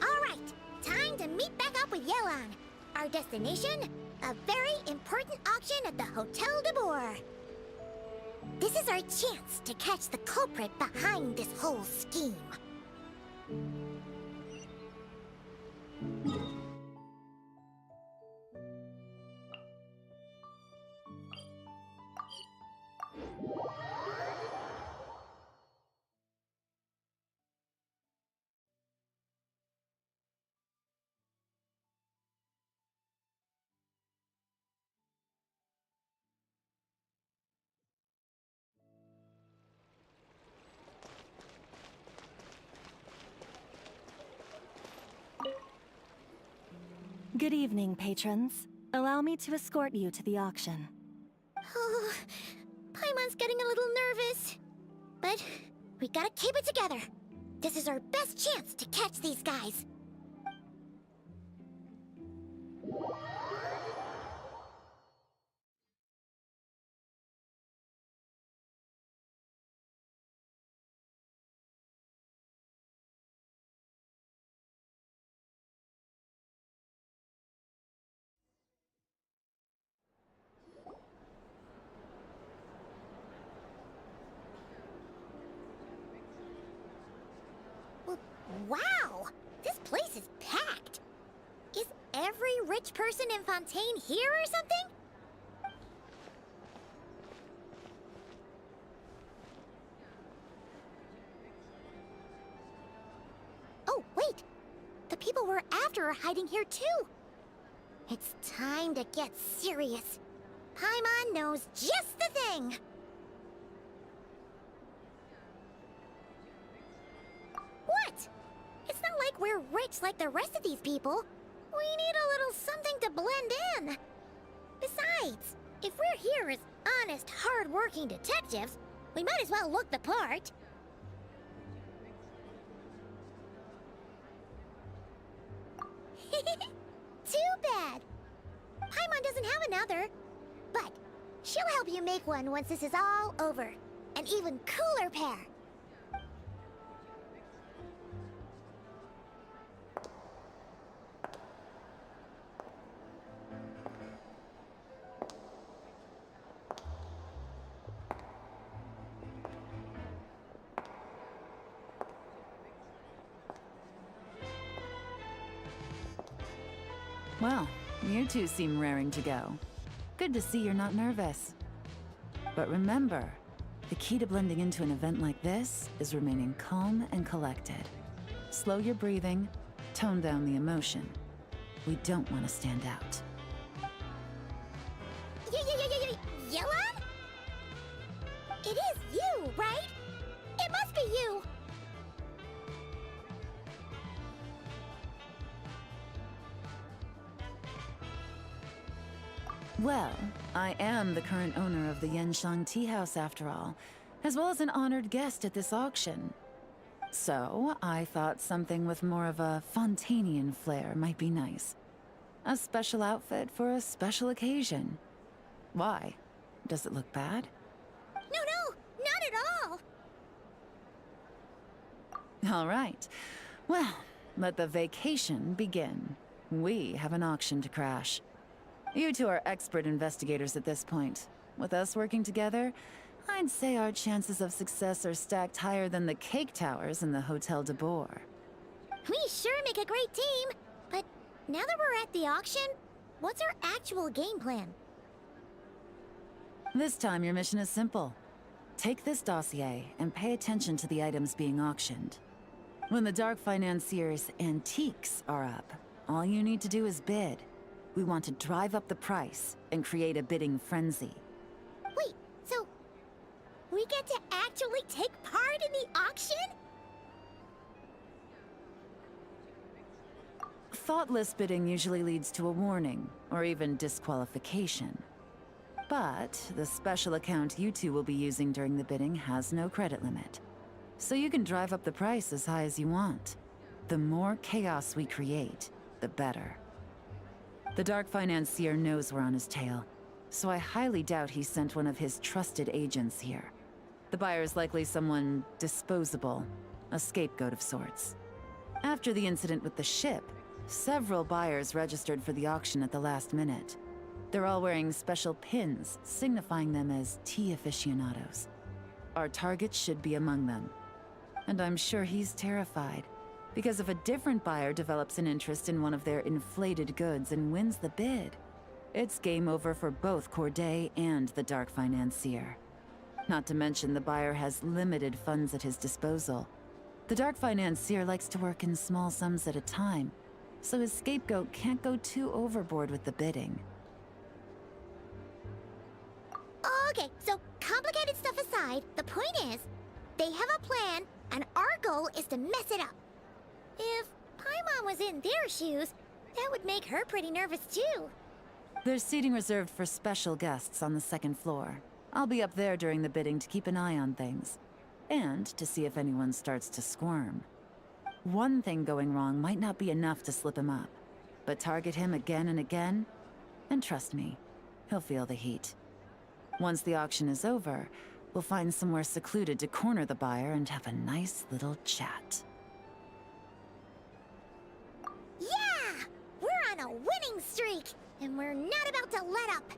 Alright, time to meet back up with Yelan. Our destination? A very important auction at the Hotel de Boer. This is our chance to catch the culprit behind this whole scheme. Good evening, patrons. Allow me to escort you to the auction. Oh, Paimon's getting a little nervous. But we gotta keep it together. This is our best chance to catch these guys. Wow! This place is packed! Is every rich person in Fontaine here or something? Oh, wait! The people we're after are hiding here too! It's time to get serious. Paimon knows just the thing! What? It's not like we're rich like the rest of these people. We need a little something to blend in. Besides, if we're here as honest, hard-working detectives, we might as well look the part. Too bad. Paimon doesn't have another. But she'll help you make one once this is all over. An even cooler pair. Well, you two seem raring to go. Good to see you're not nervous. But remember, the key to blending into an event like this is remaining calm and collected. Slow your breathing, tone down the emotion. We don't want to stand out. Yelan? It is you, right? It must be you! Well, I am the current owner of the Genshin Tea House after all, as well as an honored guest at this auction. So, I thought something with more of a Fontanian flair might be nice. A special outfit for a special occasion. Why? Does it look bad? No, not at all! All right. Well, let the vacation begin. We have an auction to crash. You two are expert investigators at this point. With us working together, I'd say our chances of success are stacked higher than the cake towers in the Hotel de Boer. We sure make a great team, but now that we're at the auction, what's our actual game plan? This time your mission is simple. Take this dossier and pay attention to the items being auctioned. When the Dark Financier's antiques are up, all you need to do is bid. We want to drive up the price and create a bidding frenzy. Wait, so we get to actually take part in the auction? Thoughtless bidding usually leads to a warning, or even disqualification. But the special account you two will be using during the bidding has no credit limit. So you can drive up the price as high as you want. The more chaos we create, the better. The Dark Financier knows we're on his tail, so I highly doubt he sent one of his trusted agents here. The buyer is likely someone disposable, a scapegoat of sorts. After the incident with the ship, several buyers registered for the auction at the last minute. They're all wearing special pins, signifying them as tea aficionados. Our target should be among them. And I'm sure he's terrified, because if a different buyer develops an interest in one of their inflated goods and wins the bid, it's game over for both Corday and the Dark Financier. Not to mention the buyer has limited funds at his disposal. The Dark Financier likes to work in small sums at a time, so his scapegoat can't go too overboard with the bidding. Okay, so complicated stuff aside, the point is, they have a plan, and our goal is to mess it up. If Paimon was in their shoes, that would make her pretty nervous too. There's seating reserved for special guests on the second floor. I'll be up there during the bidding to keep an eye on things, and to see if anyone starts to squirm. One thing going wrong might not be enough to slip him up, but target him again and again, and trust me, he'll feel the heat. Once the auction is over, we'll find somewhere secluded to corner the buyer and have a nice little chat. Yeah! We're on a winning streak, and we're not about to let up.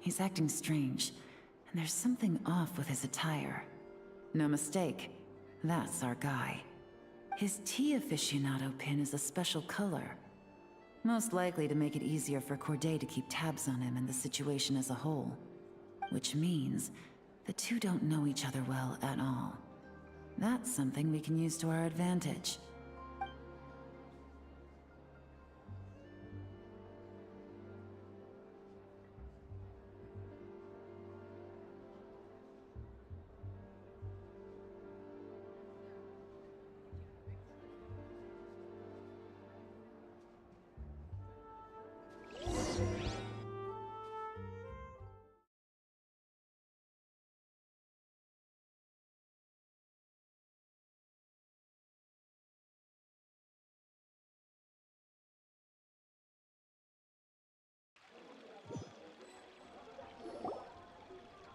He's acting strange, and there's something off with his attire. No mistake, that's our guy. His tea aficionado pin is a special color. Most likely to make it easier for Corday to keep tabs on him and the situation as a whole. Which means the two don't know each other well at all. That's something we can use to our advantage.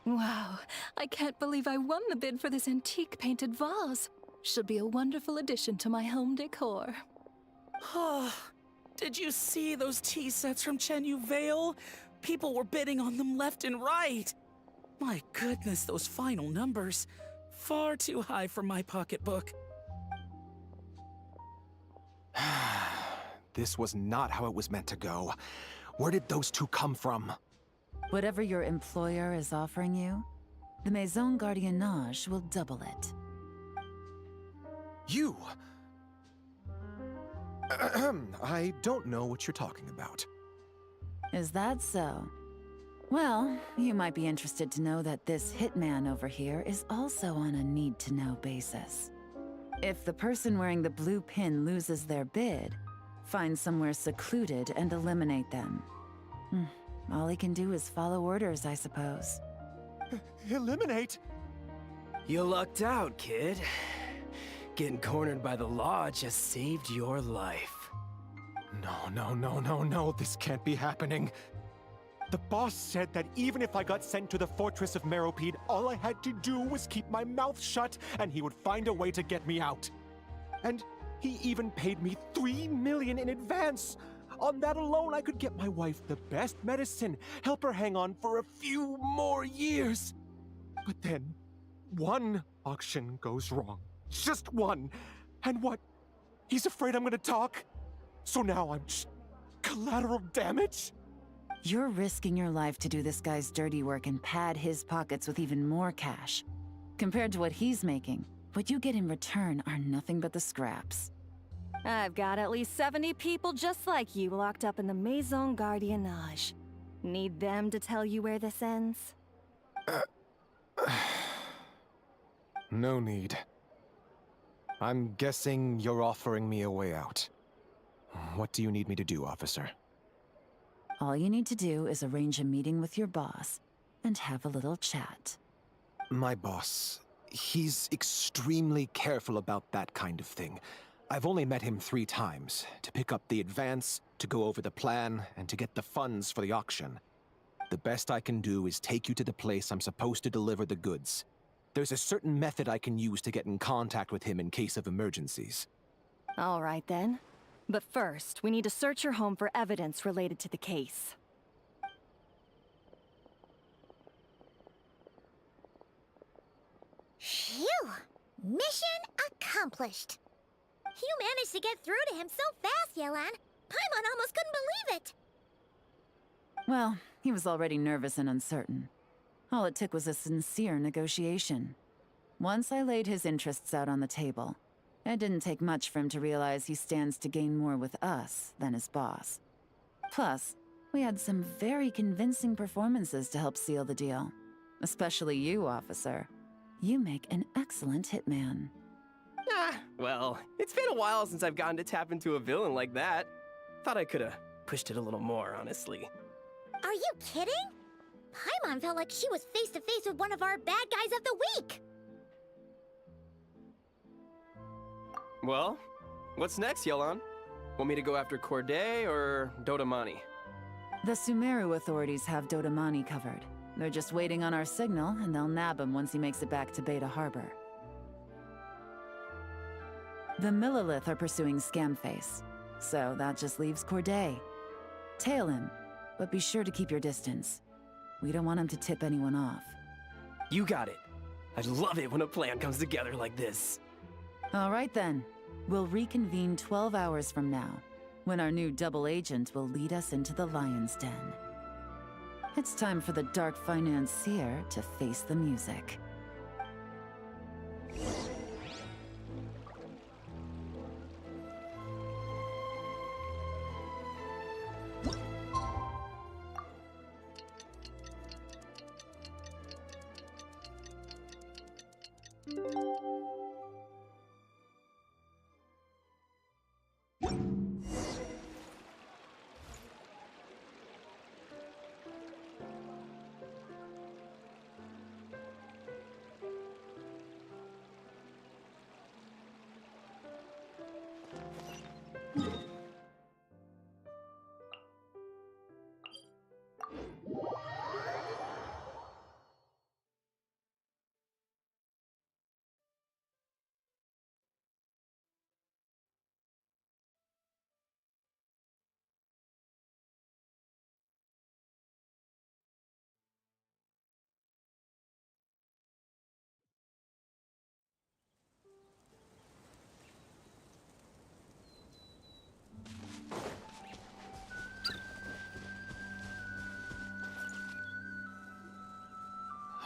Wow, I can't believe I won the bid for this antique painted vase. Should be a wonderful addition to my home decor. Oh, did you see those tea sets from Chenyu Vale? People were bidding on them left and right. My goodness, those final numbers. Far too high for my pocketbook. This was not how it was meant to go. Where did those two come from? Whatever your employer is offering you, the Maison Gardiennage will double it. You? I don't know what you're talking about. Is that so? Well, you might be interested to know that this hitman over here is also on a need-to-know basis. If the person wearing the blue pin loses their bid, find somewhere secluded and eliminate them. All he can do is follow orders, I suppose. Eliminate? You lucked out, kid. Getting cornered by the law just saved your life. No, this can't be happening. The boss said that even if I got sent to the Fortress of Meropide, all I had to do was keep my mouth shut and he would find a way to get me out. And he even paid me $3 million in advance. On that alone, I could get my wife the best medicine, help her hang on for a few more years. But then, one auction goes wrong. Just one. And what? He's afraid I'm gonna talk? So now I'm just collateral damage? You're risking your life to do this guy's dirty work and pad his pockets with even more cash. Compared to what he's making, what you get in return are nothing but the scraps. I've got at least 70 people just like you locked up in the Maison Gardiennage. Need them to tell you where this ends? No need. I'm guessing you're offering me a way out. What do you need me to do, officer? All you need to do is arrange a meeting with your boss and have a little chat. My boss, he's extremely careful about that kind of thing. I've only met him 3 times, to pick up the advance, to go over the plan, and to get the funds for the auction. The best I can do is take you to the place I'm supposed to deliver the goods. There's a certain method I can use to get in contact with him in case of emergencies. All right then. But first, we need to search your home for evidence related to the case. Phew! Mission accomplished. You managed to get through to him so fast, Yelan. Paimon almost couldn't believe it. Well, he was already nervous and uncertain. All it took was a sincere negotiation. Once I laid his interests out on the table, it didn't take much for him to realize he stands to gain more with us than his boss. Plus, we had some very convincing performances to help seal the deal. Especially you, officer. You make an excellent hitman. Well, it's been a while since I've gotten to tap into a villain like that. Thought I could've pushed it a little more, honestly. Are you kidding? Paimon felt like she was face to face with one of our bad guys of the week. Well, what's next, Yelan? Want me to go after Corday or 𝂸🂸🂸🂸? The Sumeru authorities have 𝂸🂸🂸🂸 covered. They're just waiting on our signal, and they'll nab him once he makes it back to Beta Harbor. The Millilith are pursuing Scamface, so that just leaves Corday. Tail him, but be sure to keep your distance. We don't want him to tip anyone off. You got it. I love it when a plan comes together like this. All right then. We'll reconvene 12 hours from now, when our new double agent will lead us into the Lion's Den. It's time for the dark financier to face the music.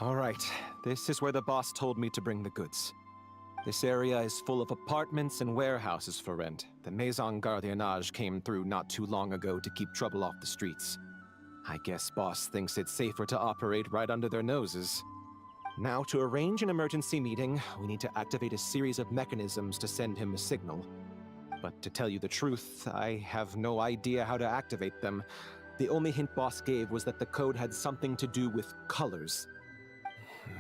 All right, this is where the boss told me to bring the goods. This area is full of apartments and warehouses for rent. The Maison Gardiennage came through not too long ago to keep trouble off the streets. I guess boss thinks it's safer to operate right under their noses. Now, to arrange an emergency meeting, we need to activate a series of mechanisms to send him a signal. But to tell you the truth, I have no idea how to activate them. The only hint boss gave was that the code had something to do with colors.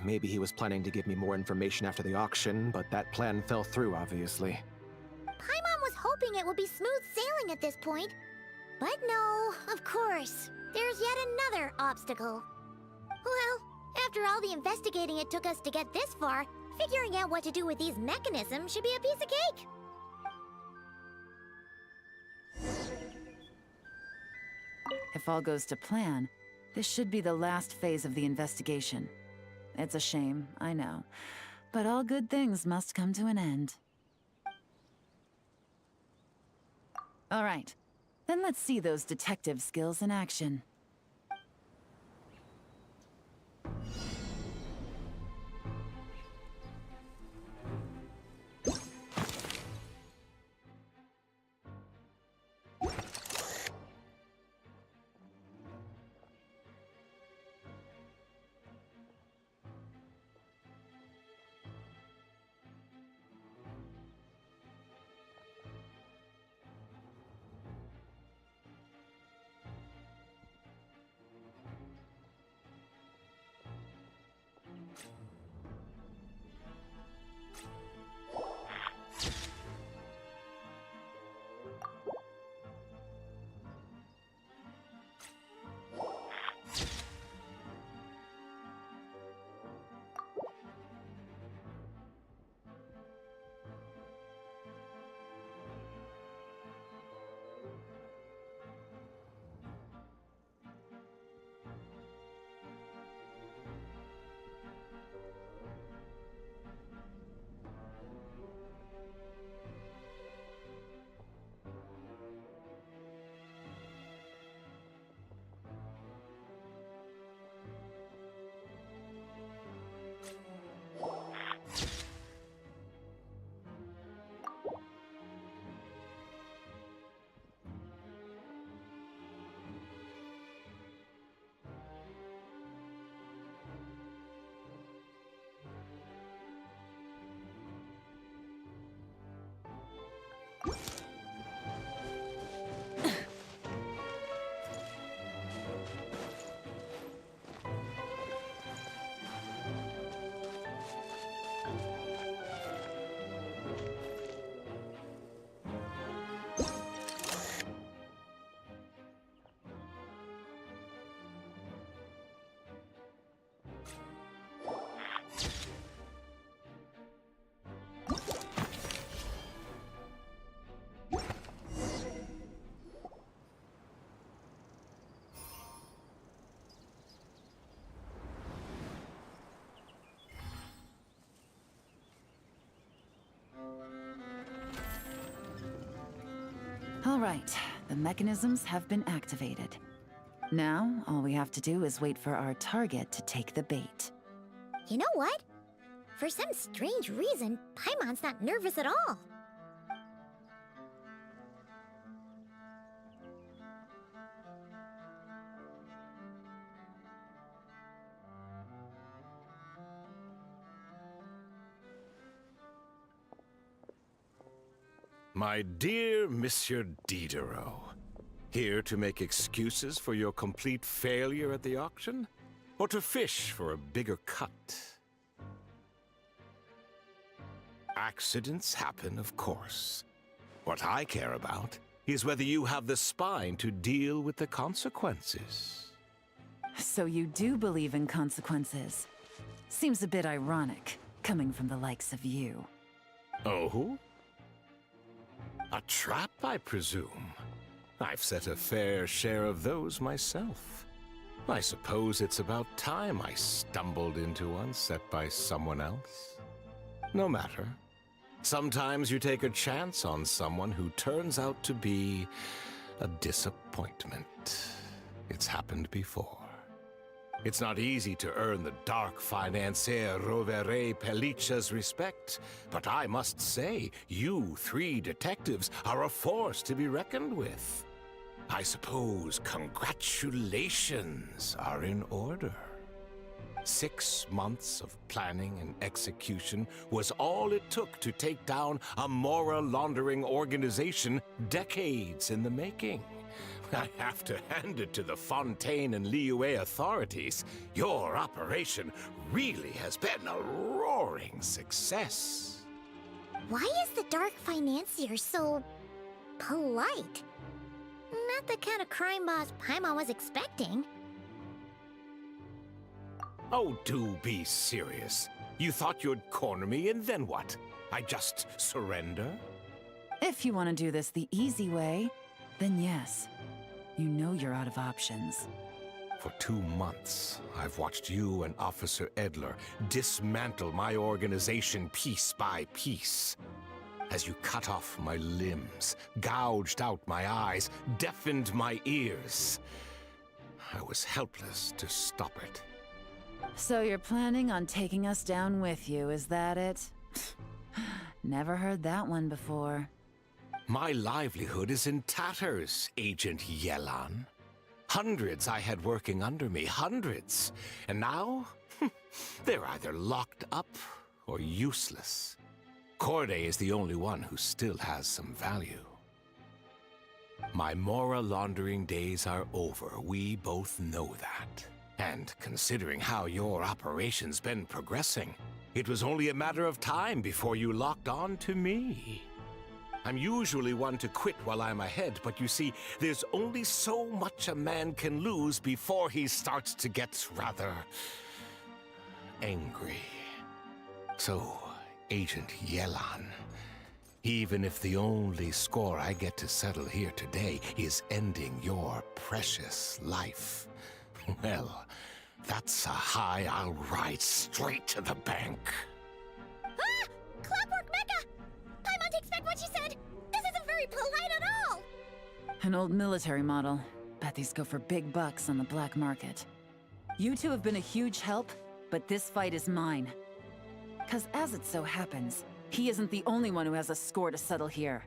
Maybe he was planning to give me more information after the auction, but that plan fell through, obviously. Paimon was hoping it would be smooth sailing at this point. But no, of course. There's yet another obstacle. Well, after all the investigating it took us to get this far, figuring out what to do with these mechanisms should be a piece of cake. If all goes to plan, this should be the last phase of the investigation. It's a shame, I know, but all good things must come to an end. All right, then let's see those detective skills in action. All right, the mechanisms have been activated. Now, all we have to do is wait for our target to take the bait. You know what? For some strange reason, Paimon's not nervous at all. My dear Monsieur Diderot, here to make excuses for your complete failure at the auction? Or to fish for a bigger cut? Accidents happen, of course. What I care about is whether you have the spine to deal with the consequences. So you do believe in consequences. Seems a bit ironic, coming from the likes of you. Oh? A trap, I presume. I've set a fair share of those myself. I suppose it's about time I stumbled into one set by someone else. No matter. Sometimes you take a chance on someone who turns out to be a disappointment. It's happened before. It's not easy to earn the dark financier Rovere Pelliccia's respect, but I must say, you three detectives are a force to be reckoned with. I suppose congratulations are in order. 6 months of planning and execution was all it took to take down a Mora laundering organization decades in the making. I have to hand it to the Fontaine and Liyue authorities. Your operation really has been a roaring success. Why is the Dark Financier so polite? Not the kind of crime boss Paimon was expecting. Oh, do be serious. You thought you'd corner me, and then what? I just surrender? If you want to do this the easy way, then yes. You know you're out of options. For 2 months, I've watched you and Officer Edler dismantle my organization piece by piece. As you cut off my limbs, gouged out my eyes, deafened my ears. I was helpless to stop it. So you're planning on taking us down with you, is that it? Never heard that one before. My livelihood is in tatters, Agent Yelan. Hundreds I had working under me, hundreds. And now, they're either locked up or useless. Corday is the only one who still has some value. My Mora laundering days are over, we both know that. And considering how your operation's been progressing, it was only a matter of time before you locked on to me. I'm usually one to quit while I'm ahead, but you see, there's only so much a man can lose before he starts to get rather angry. So, Agent Yelan, even if the only score I get to settle here today is ending your precious life, well, that's a high I'll ride straight to the bank. Ah! Clockwork Mecha! Paimon takes back what she said! This isn't very polite at all! An old military model. Bet these go for big bucks on the black market. You two have been a huge help, but this fight is mine. 'Cause as it so happens, he isn't the only one who has a score to settle here.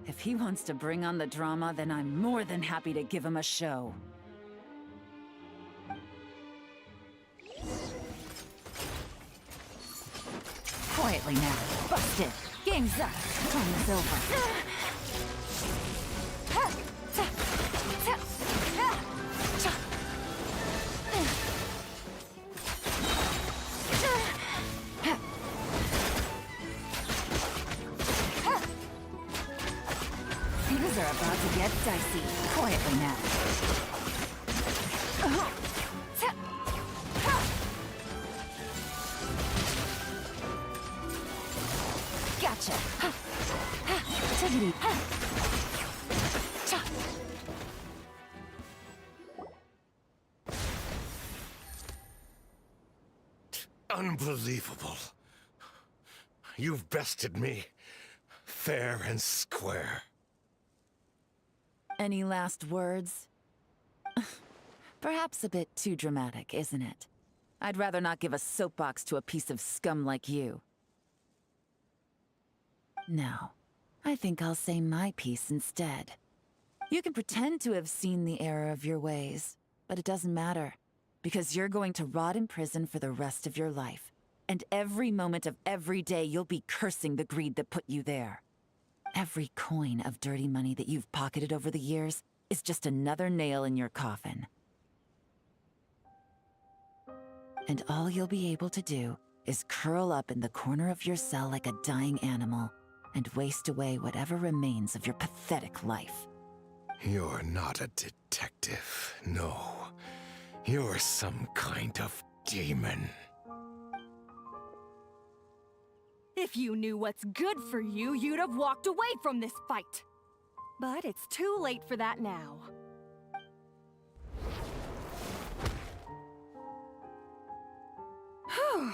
If he wants to bring on the drama, then I'm more than happy to give him a show. Quietly now. Busted. Game's up. Time is over. Things are about to get dicey. Quietly now. Gotcha. Take it easy. Unbelievable. You've bested me, fair and square. Any last words? Perhaps a bit too dramatic, isn't it? I'd rather not give a soapbox to a piece of scum like you. No, I think I'll say my piece instead. You can pretend to have seen the error of your ways, but it doesn't matter, because you're going to rot in prison for the rest of your life. And every moment of every day you'll be cursing the greed that put you there. Every coin of dirty money that you've pocketed over the years is just another nail in your coffin. And all you'll be able to do is curl up in the corner of your cell like a dying animal and waste away whatever remains of your pathetic life. You're not a detective, no. You're some kind of demon. If you knew what's good for you, you'd have walked away from this fight. But it's too late for that now. Whew.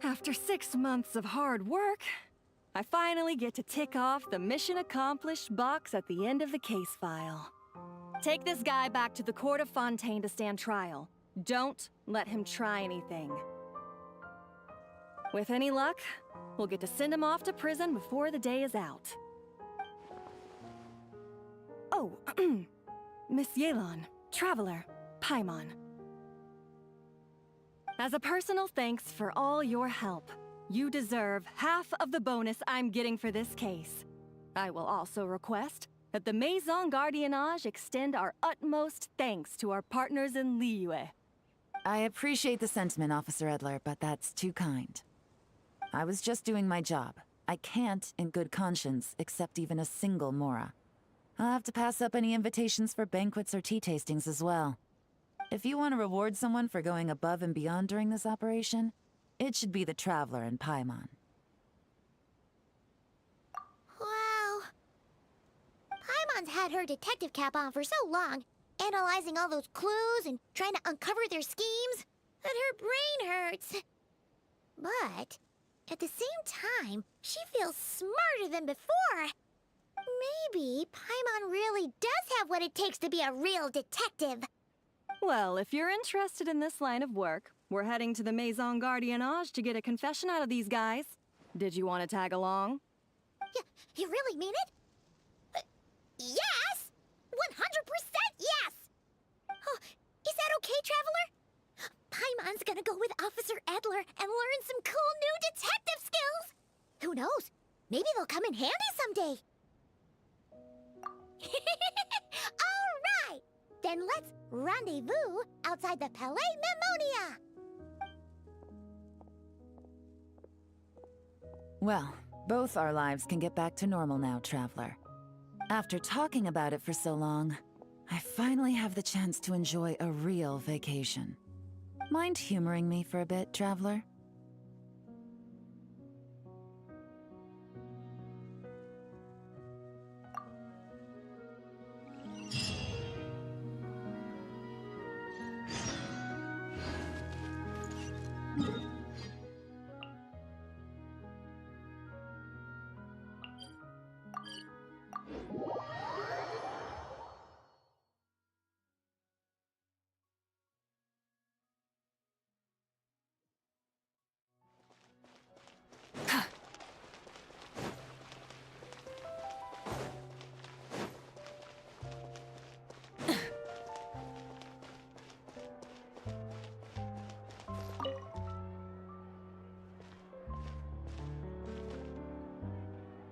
After 6 months of hard work, I finally get to tick off the mission accomplished box at the end of the case file. Take this guy back to the court of Fontaine to stand trial. Don't let him try anything. With any luck, we'll get to send him off to prison before the day is out. Oh, Miss Yelan, Traveler, Paimon. As a personal thanks for all your help, you deserve half of the bonus I'm getting for this case. I will also request that the Maison Gardiennage extend our utmost thanks to our partners in Liyue. I appreciate the sentiment, Officer Edler, but that's too kind. I was just doing my job. I can't, in good conscience, accept even a single Mora. I'll have to pass up any invitations for banquets or tea tastings as well. If you want to reward someone for going above and beyond during this operation, it should be the Traveler and Paimon. Wow. Paimon's had her detective cap on for so long, analyzing all those clues and trying to uncover their schemes, that her brain hurts. But at the same time, she feels smarter than before. Maybe Paimon really does have what it takes to be a real detective. Well, if you're interested in this line of work, we're heading to the Maison Gardiennage to get a confession out of these guys. Did you want to tag along? You really mean it? Yes! 100% yes! Oh, is that okay, Traveler? Paimon's gonna go with Officer Edler and learn some cool new detective skills! Who knows? Maybe they'll come in handy someday! Alright! Then let's rendezvous outside the Palais Memonia! Well, both our lives can get back to normal now, Traveler. After talking about it for so long, I finally have the chance to enjoy a real vacation. Mind humoring me for a bit, Traveler?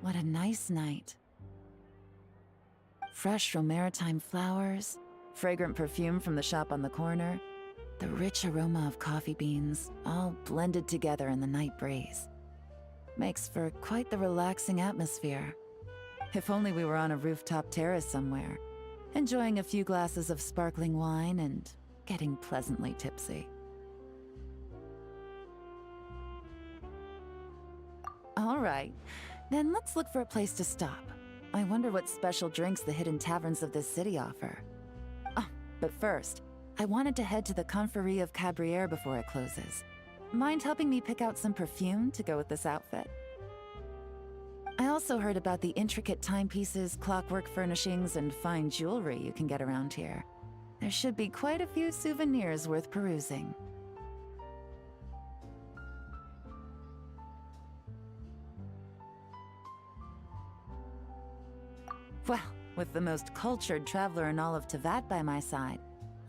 What a nice night. Fresh from maritime flowers, fragrant perfume from the shop on the corner, the rich aroma of coffee beans, all blended together in the night breeze. Makes for quite the relaxing atmosphere. If only we were on a rooftop terrace somewhere, enjoying a few glasses of sparkling wine and getting pleasantly tipsy. All right. Then let's look for a place to stop. I wonder what special drinks the hidden taverns of this city offer. Oh, but first, I wanted to head to the Confrérie of Cabrières before it closes. Mind helping me pick out some perfume to go with this outfit? I also heard about the intricate timepieces, clockwork furnishings, and fine jewelry you can get around here. There should be quite a few souvenirs worth perusing. Well, with the most cultured traveler in all of Teyvat by my side,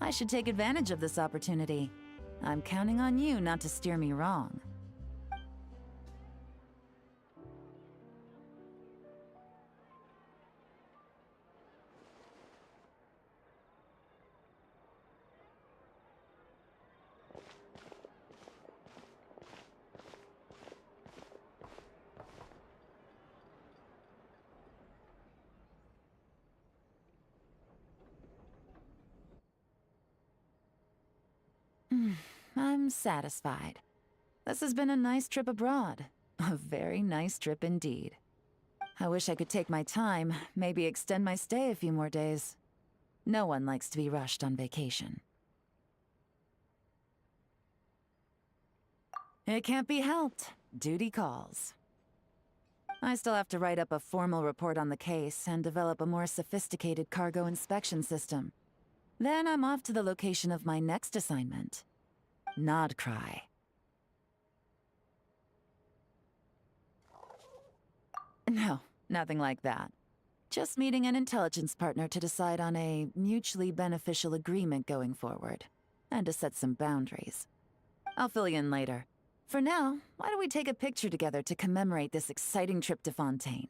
I should take advantage of this opportunity. I'm counting on you not to steer me wrong. I'm satisfied. This has been a nice trip abroad. A very nice trip indeed. I wish I could take my time, maybe extend my stay a few more days. No one likes to be rushed on vacation. It can't be helped. Duty calls. I still have to write up a formal report on the case and develop a more sophisticated cargo inspection system. Then I'm off to the location of my next assignment. Nodcry. No, nothing like that. Just meeting an intelligence partner to decide on a mutually beneficial agreement going forward, and to set some boundaries. I'll fill you in later. For now, why don't we take a picture together to commemorate this exciting trip to Fontaine?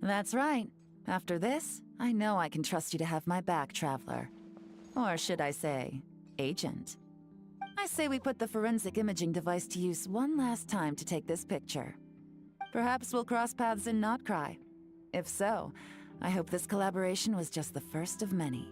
That's right. After this, I know I can trust you to have my back, Traveler. Or should I say, Agent. I say we put the forensic imaging device to use one last time to take this picture. Perhaps we'll cross paths in Nodcry. If so, I hope this collaboration was just the first of many.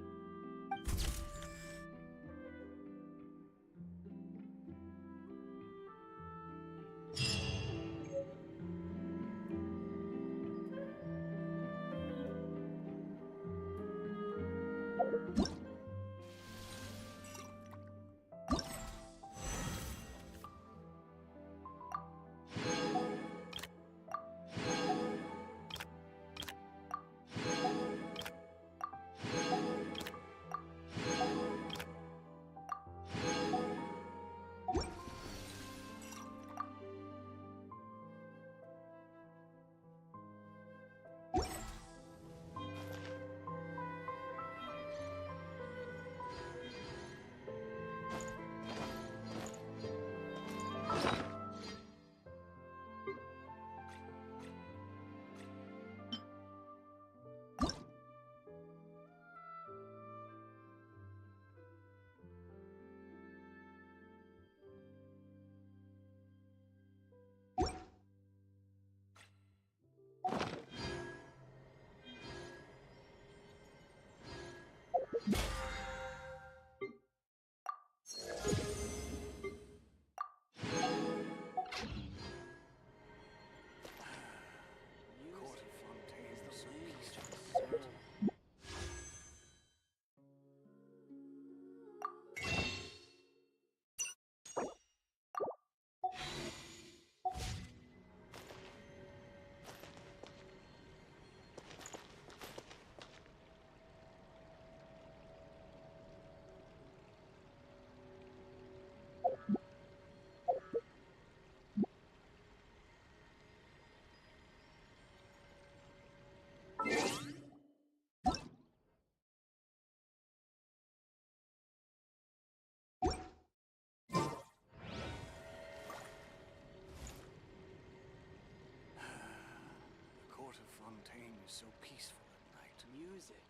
Fontaine is so peaceful at night. Music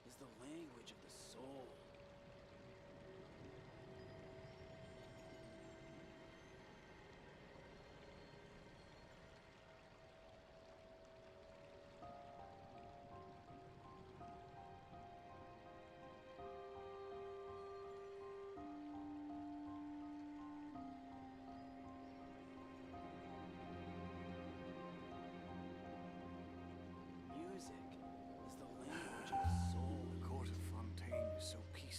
is the language of the soul. Music is the language of the soul. The court of Fontaine is so peaceful.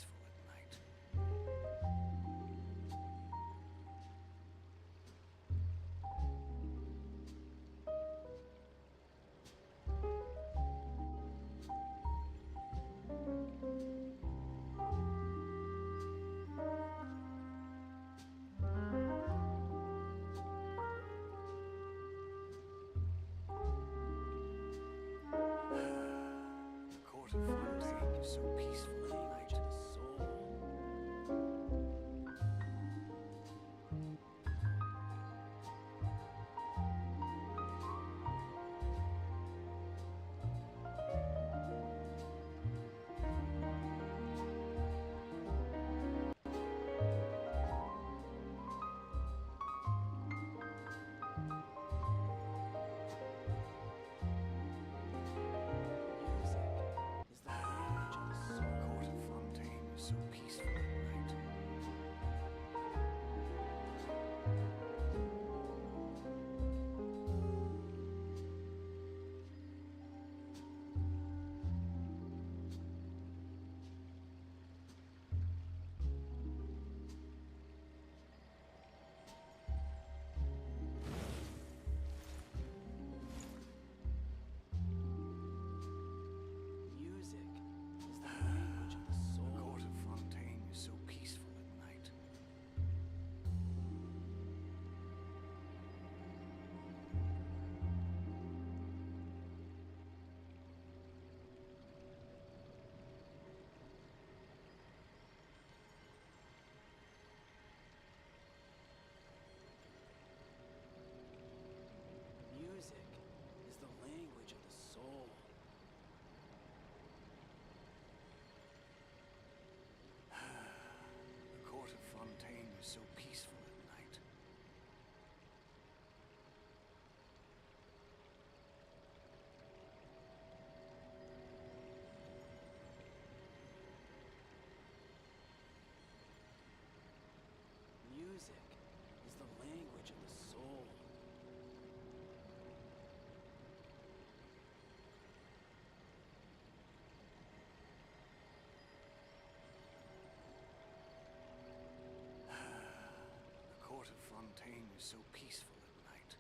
is so peaceful at night.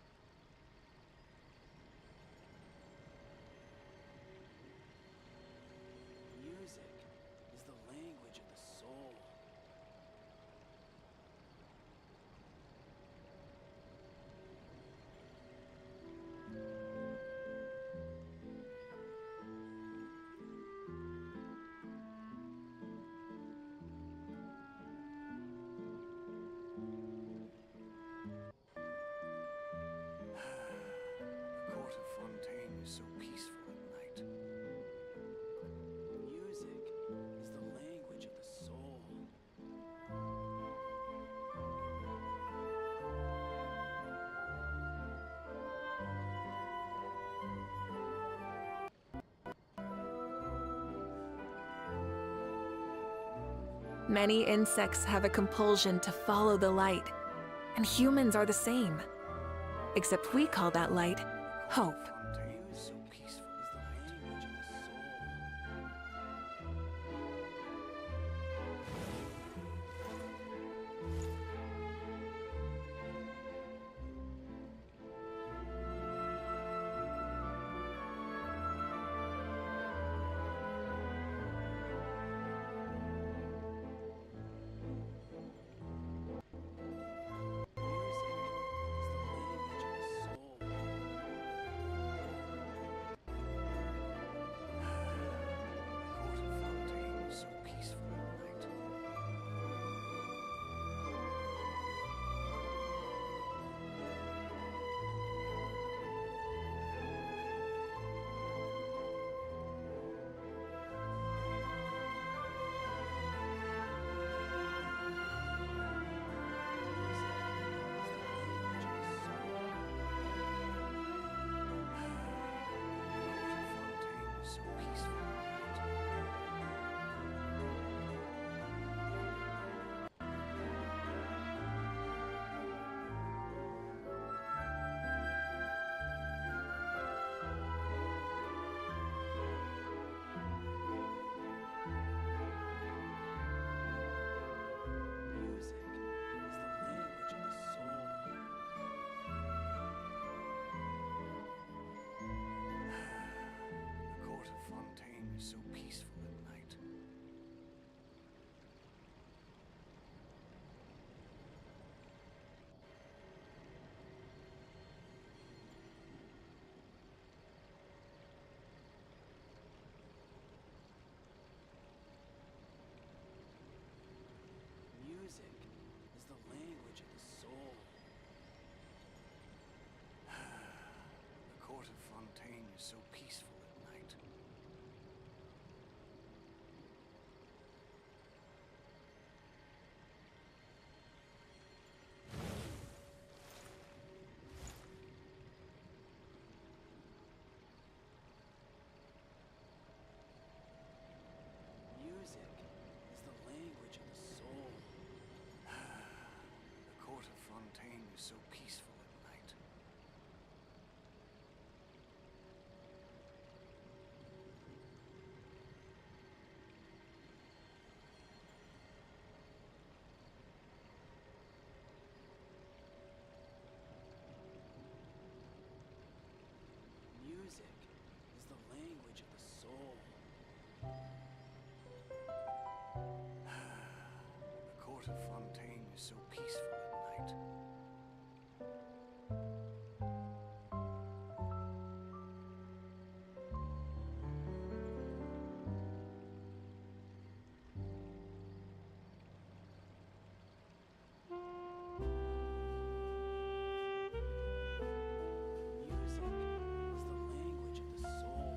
Music is the language of the soul. The court of Fontaine is so peaceful at night. Music is the language of the soul. Many insects have a compulsion to follow the light, and humans are the same. Except we call that light hope. Fontaine is so peaceful is the language of the soul. So peaceful at night. Music is the language of the soul. The court of Fontaine is so peaceful at night. Music is the language of the soul. The court of Fontaine is so peaceful at night. Music is the language of the soul. The court of Fontaine is so peaceful at night. Music is the language of the soul.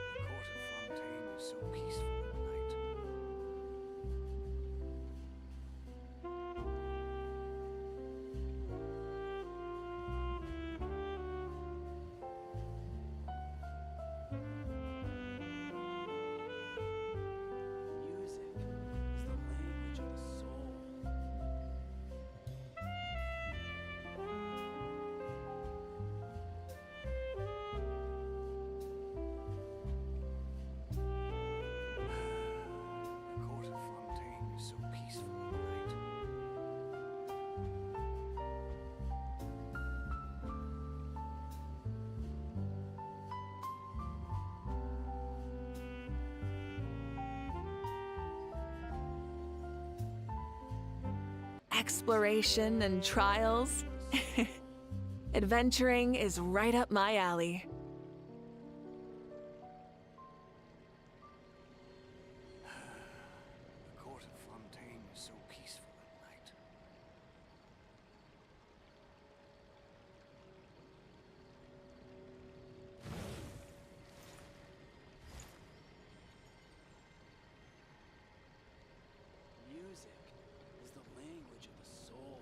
The court of Fontaine is so peaceful at night. exploration and trials. Adventuring is right up my alley. The court of Fontaine is so peaceful at night. Music is the language of the soul.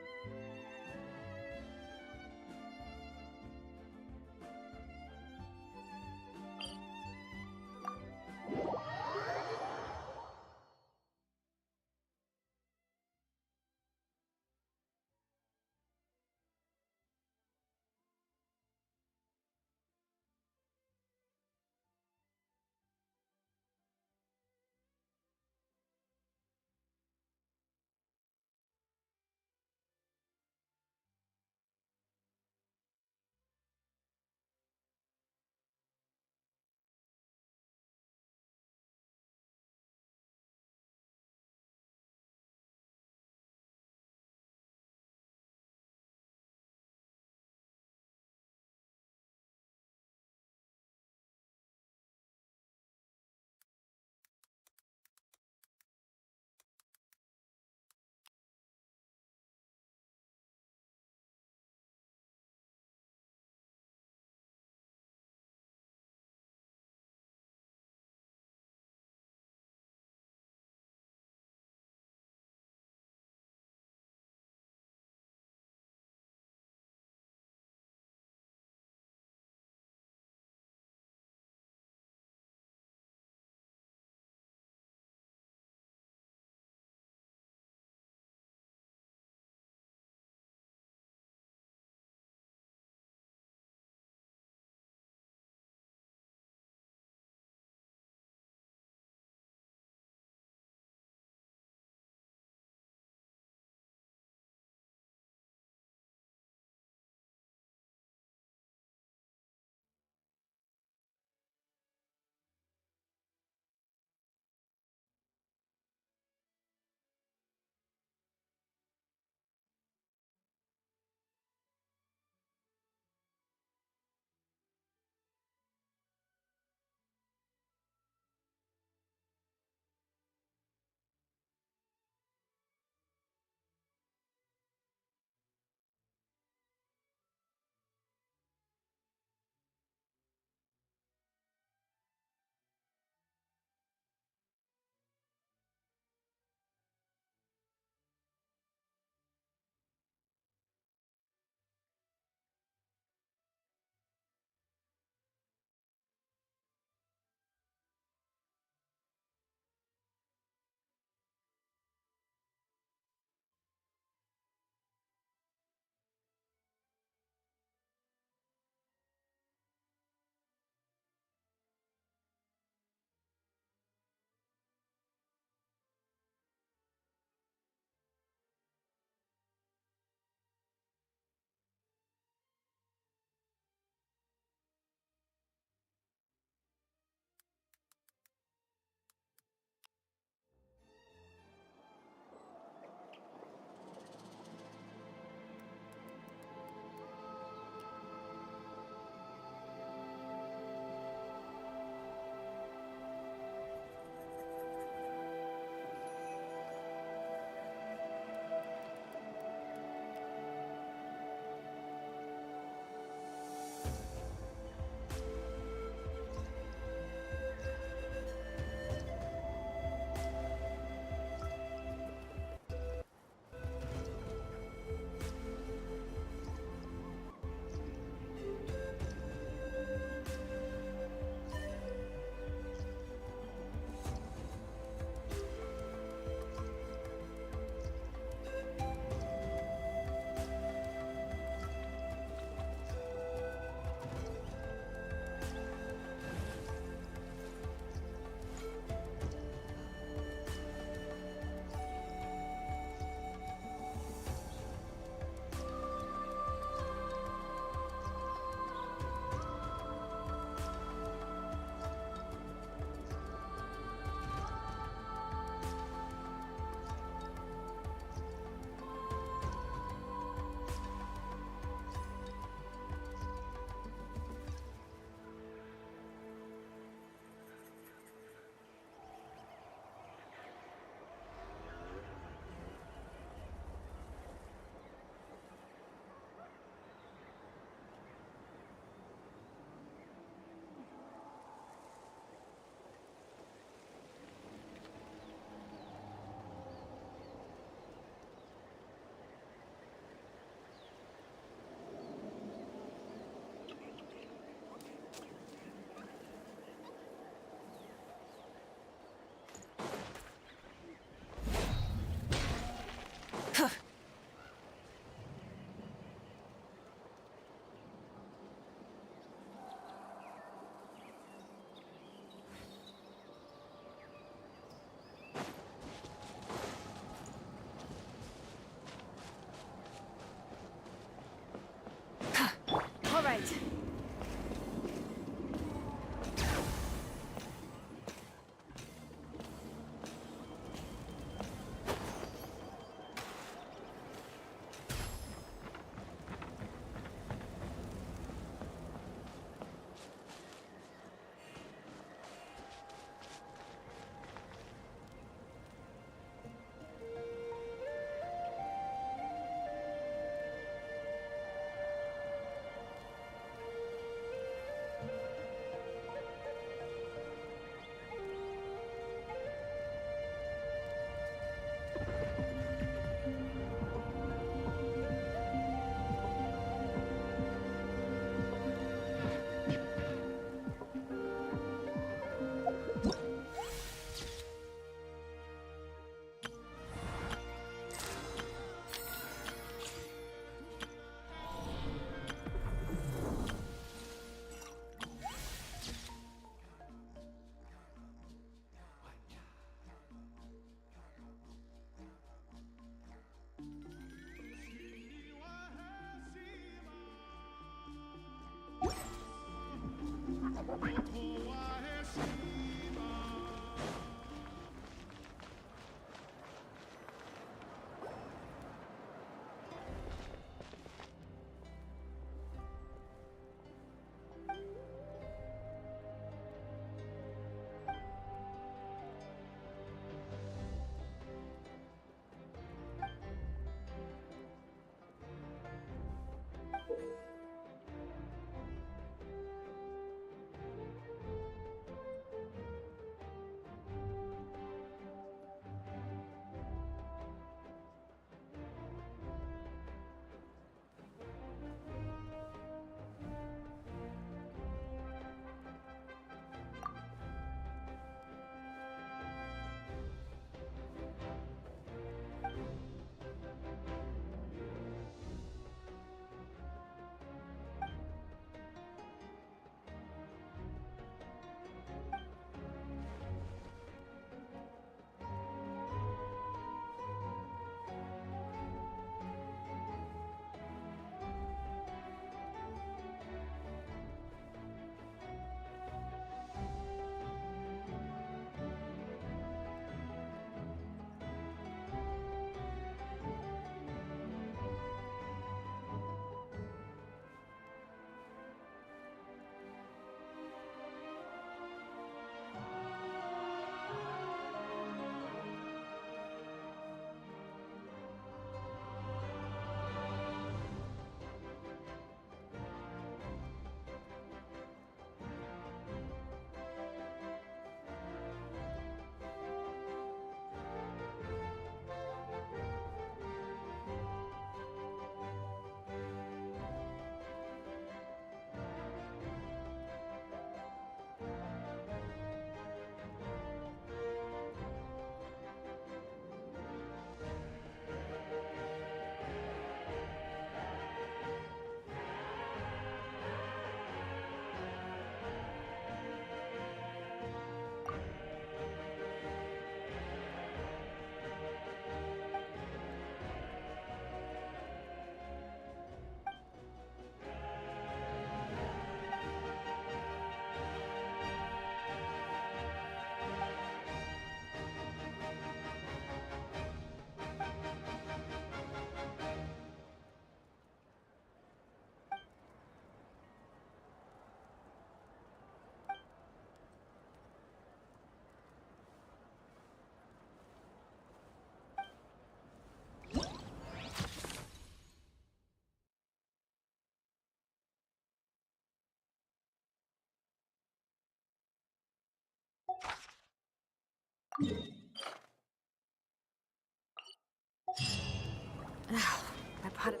I bought it.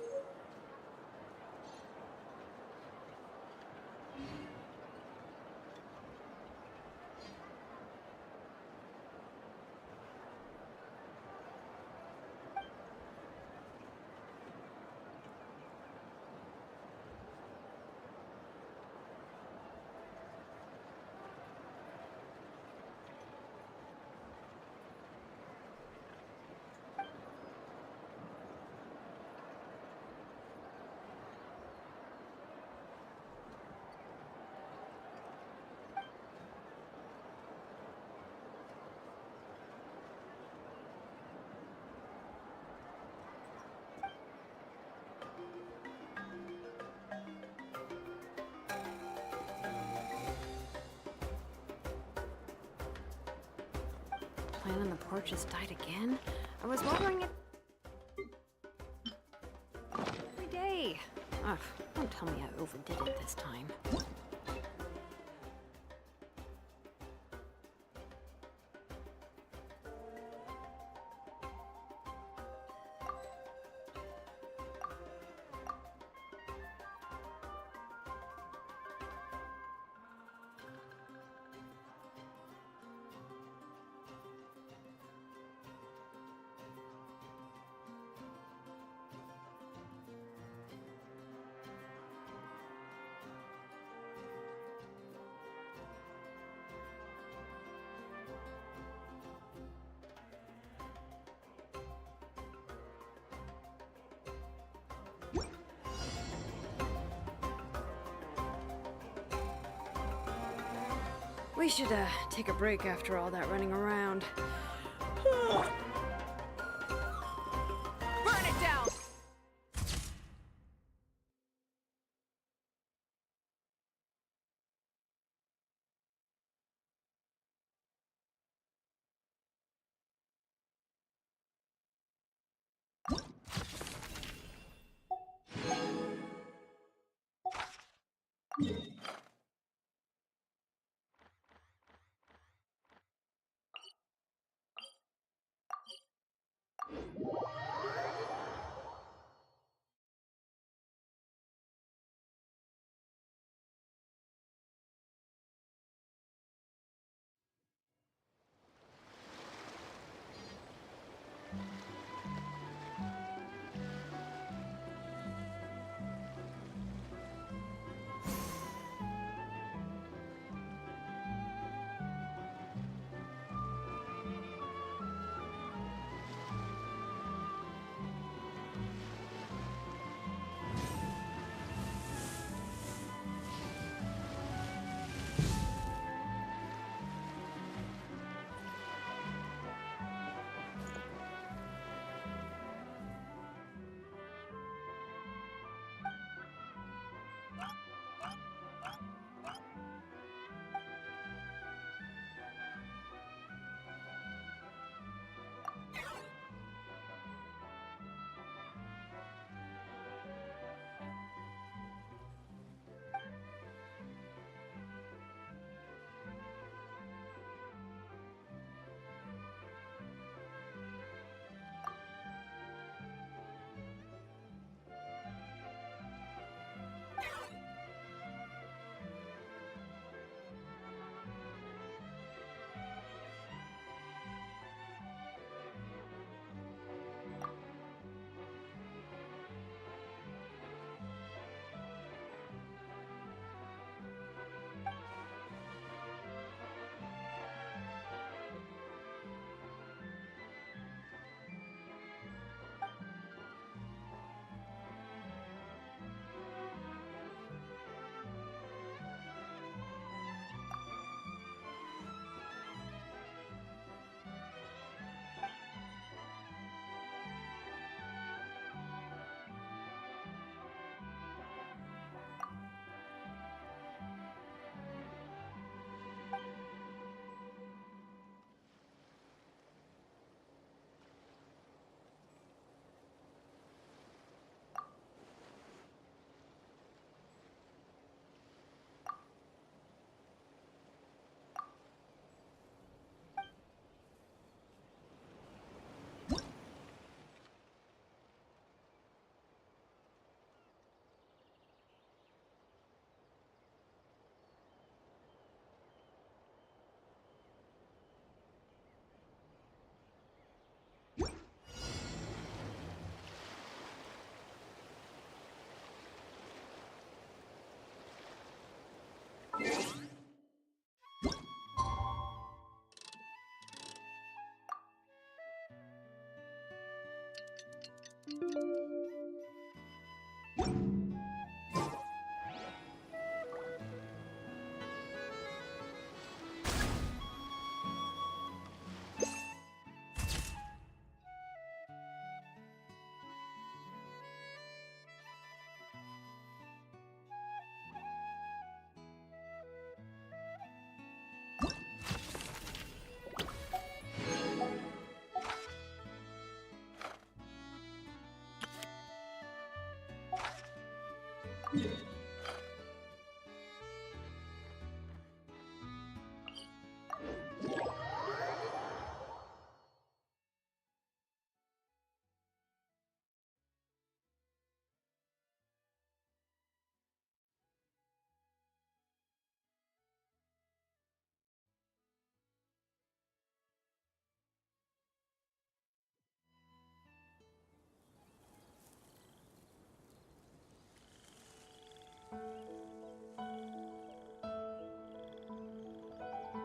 Plant on the porch has died again? I was wondering if... Every day. Ugh, don't tell me I overdid it this time. We should, take a break after all that running around. Burn it down!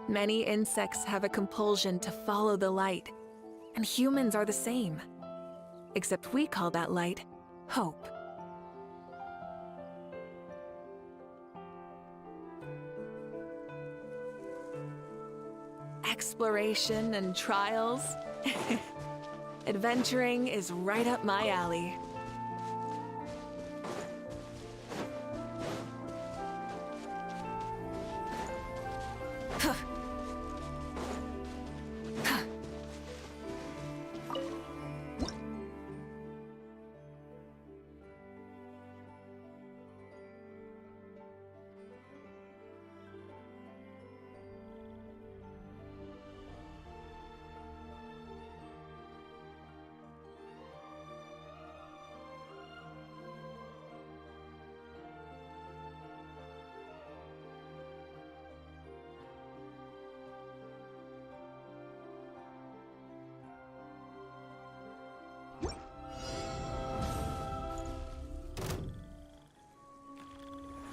Many insects have a compulsion to follow the light, and humans are the same. Except we call that light hope. exploration and trials. Adventuring is right up my alley.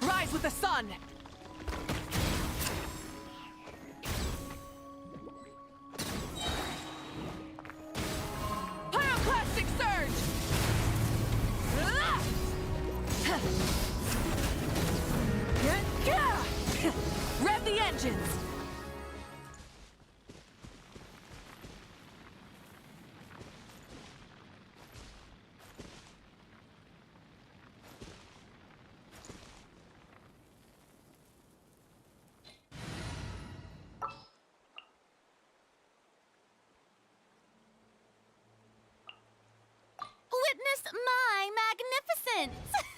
Rise with the sun! Pyroclastic surge! Rev the engines! Witness my magnificence!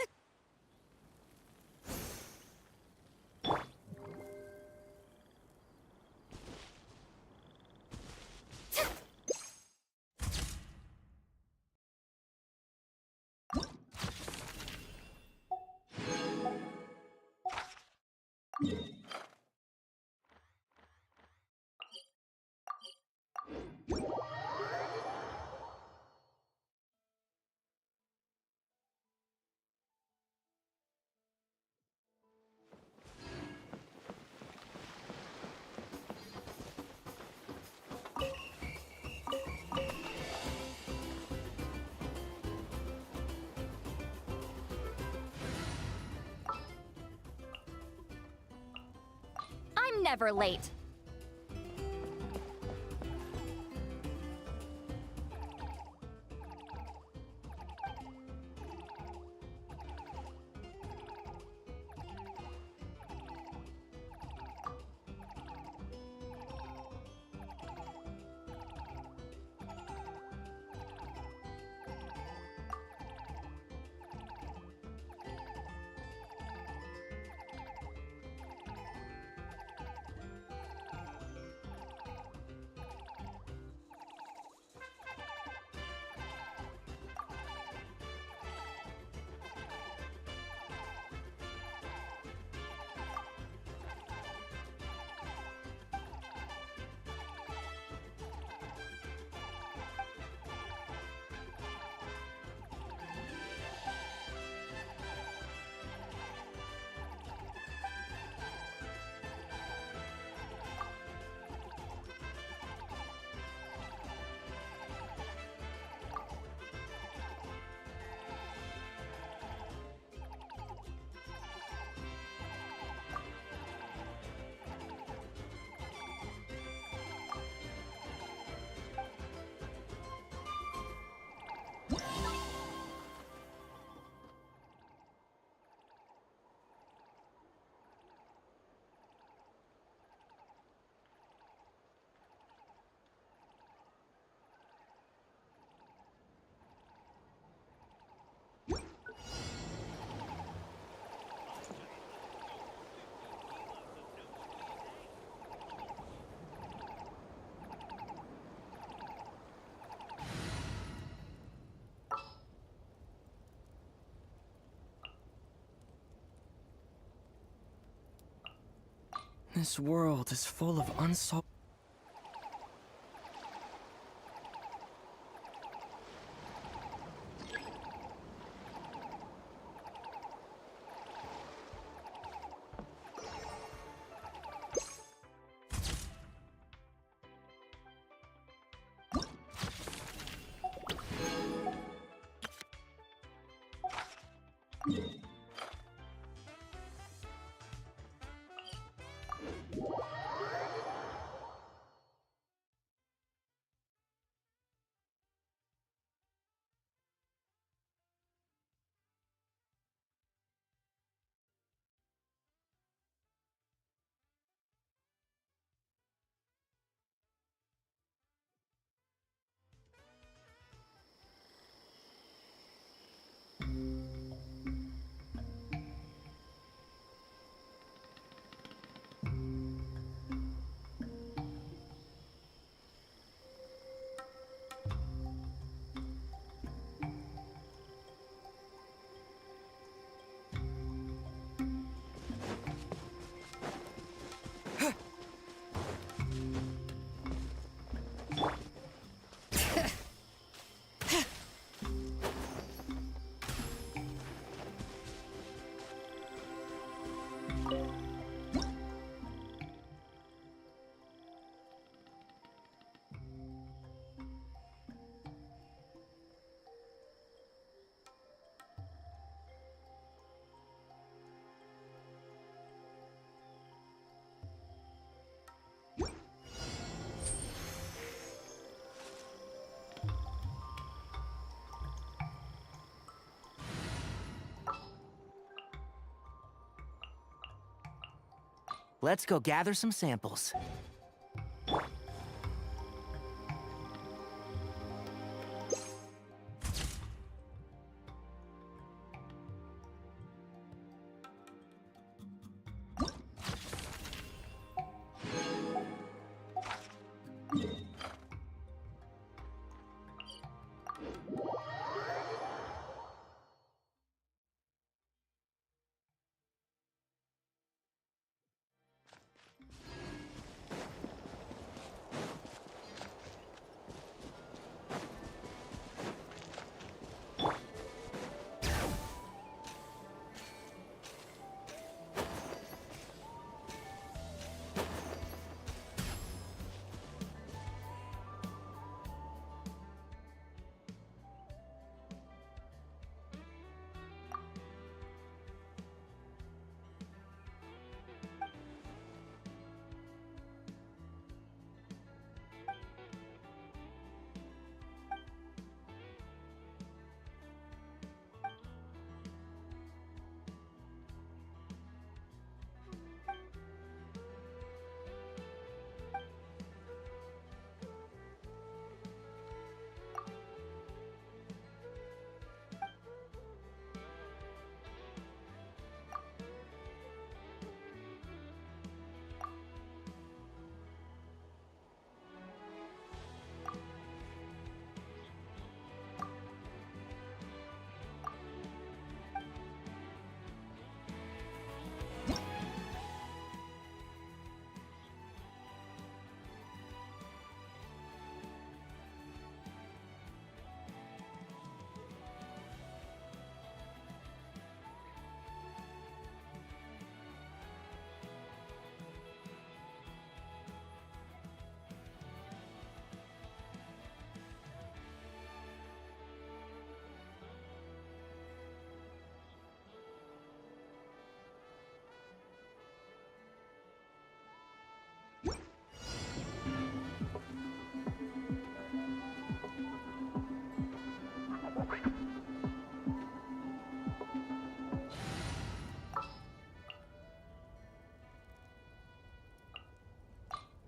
I'm never late. This world is full of unsolved... Let's go gather some samples.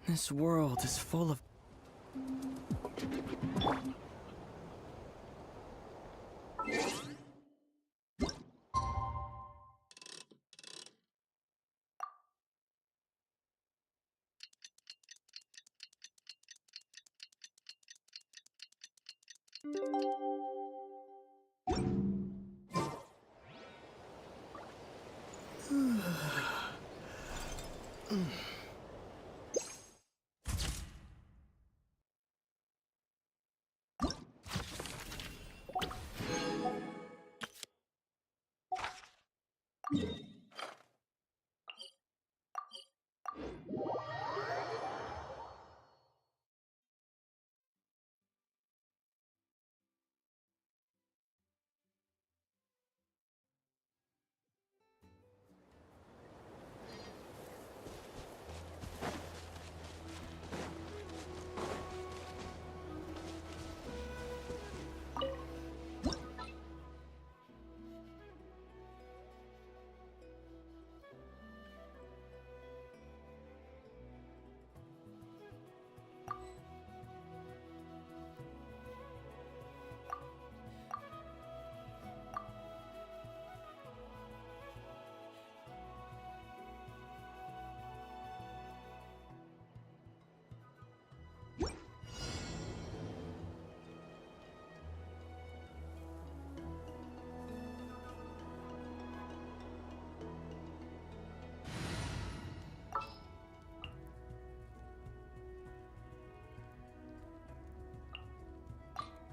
This world is full of...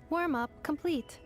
Warm-up complete.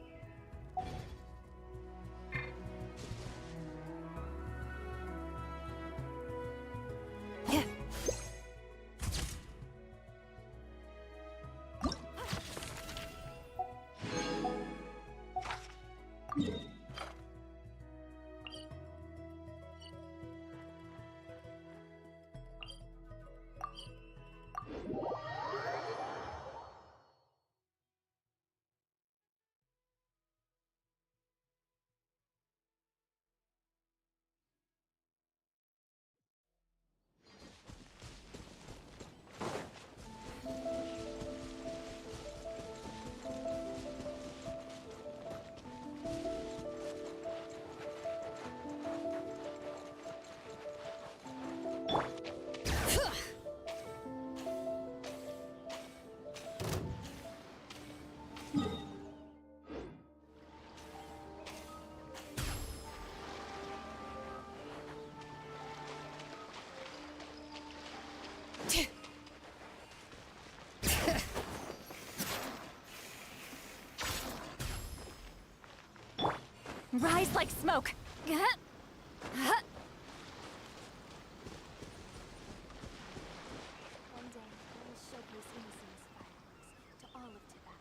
Rise like smoke! One day, I will showcase innocence fireworks to all of Tibet.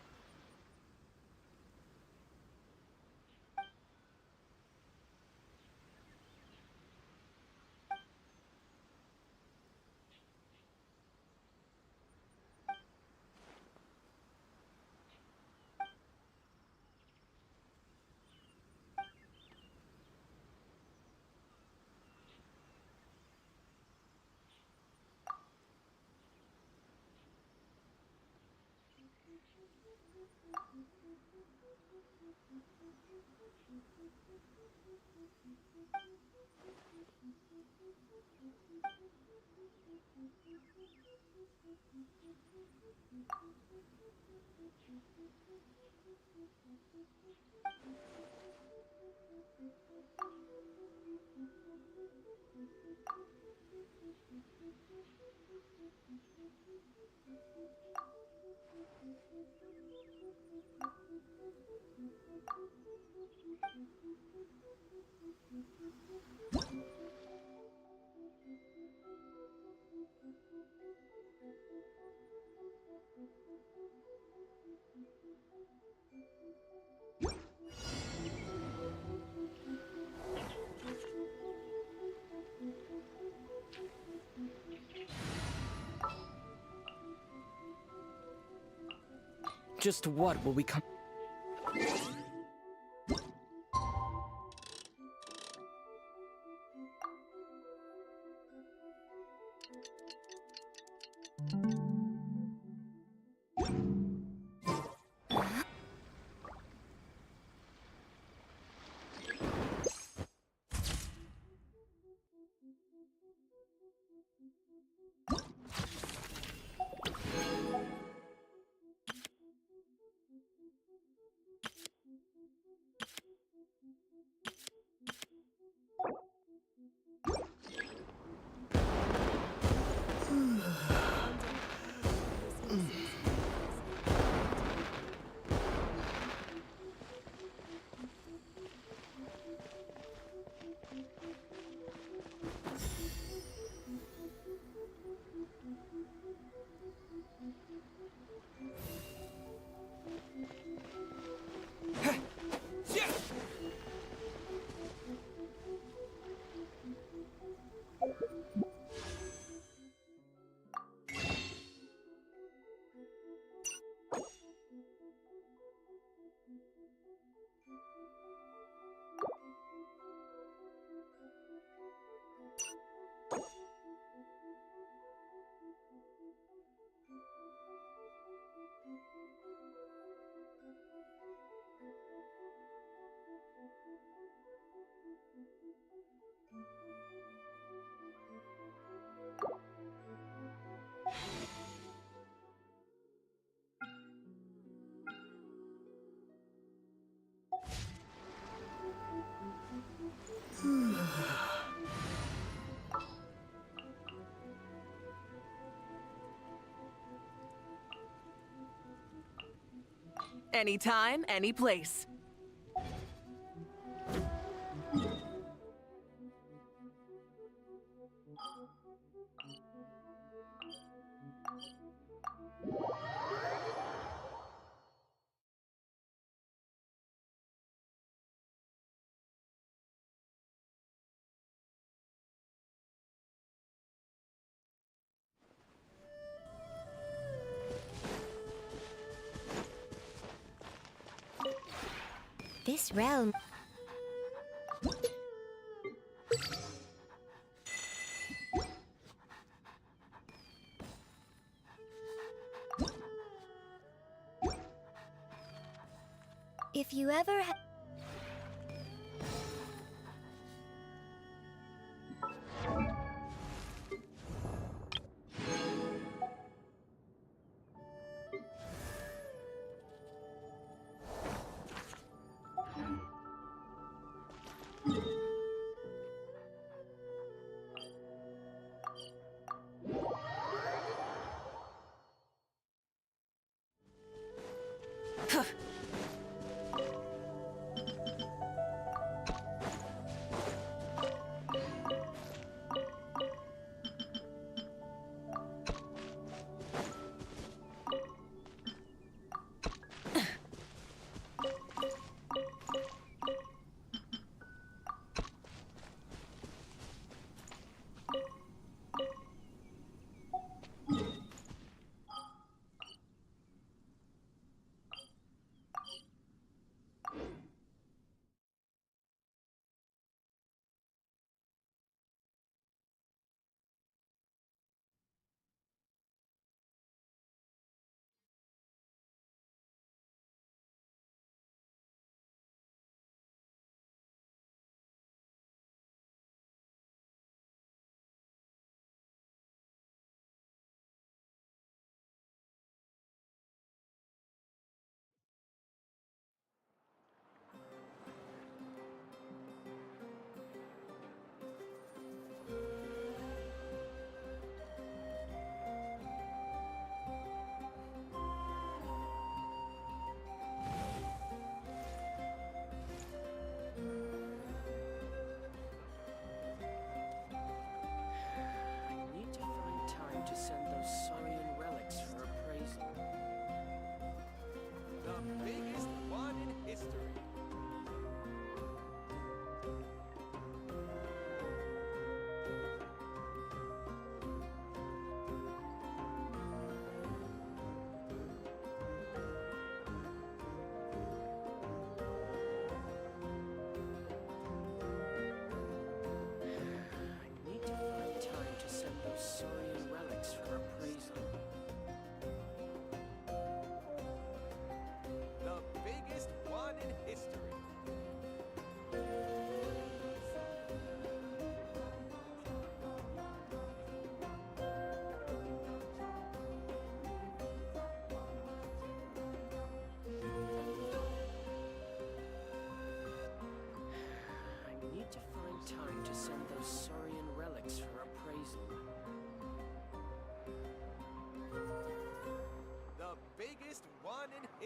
Just what will we come? Anytime, any place. This realm... If you ever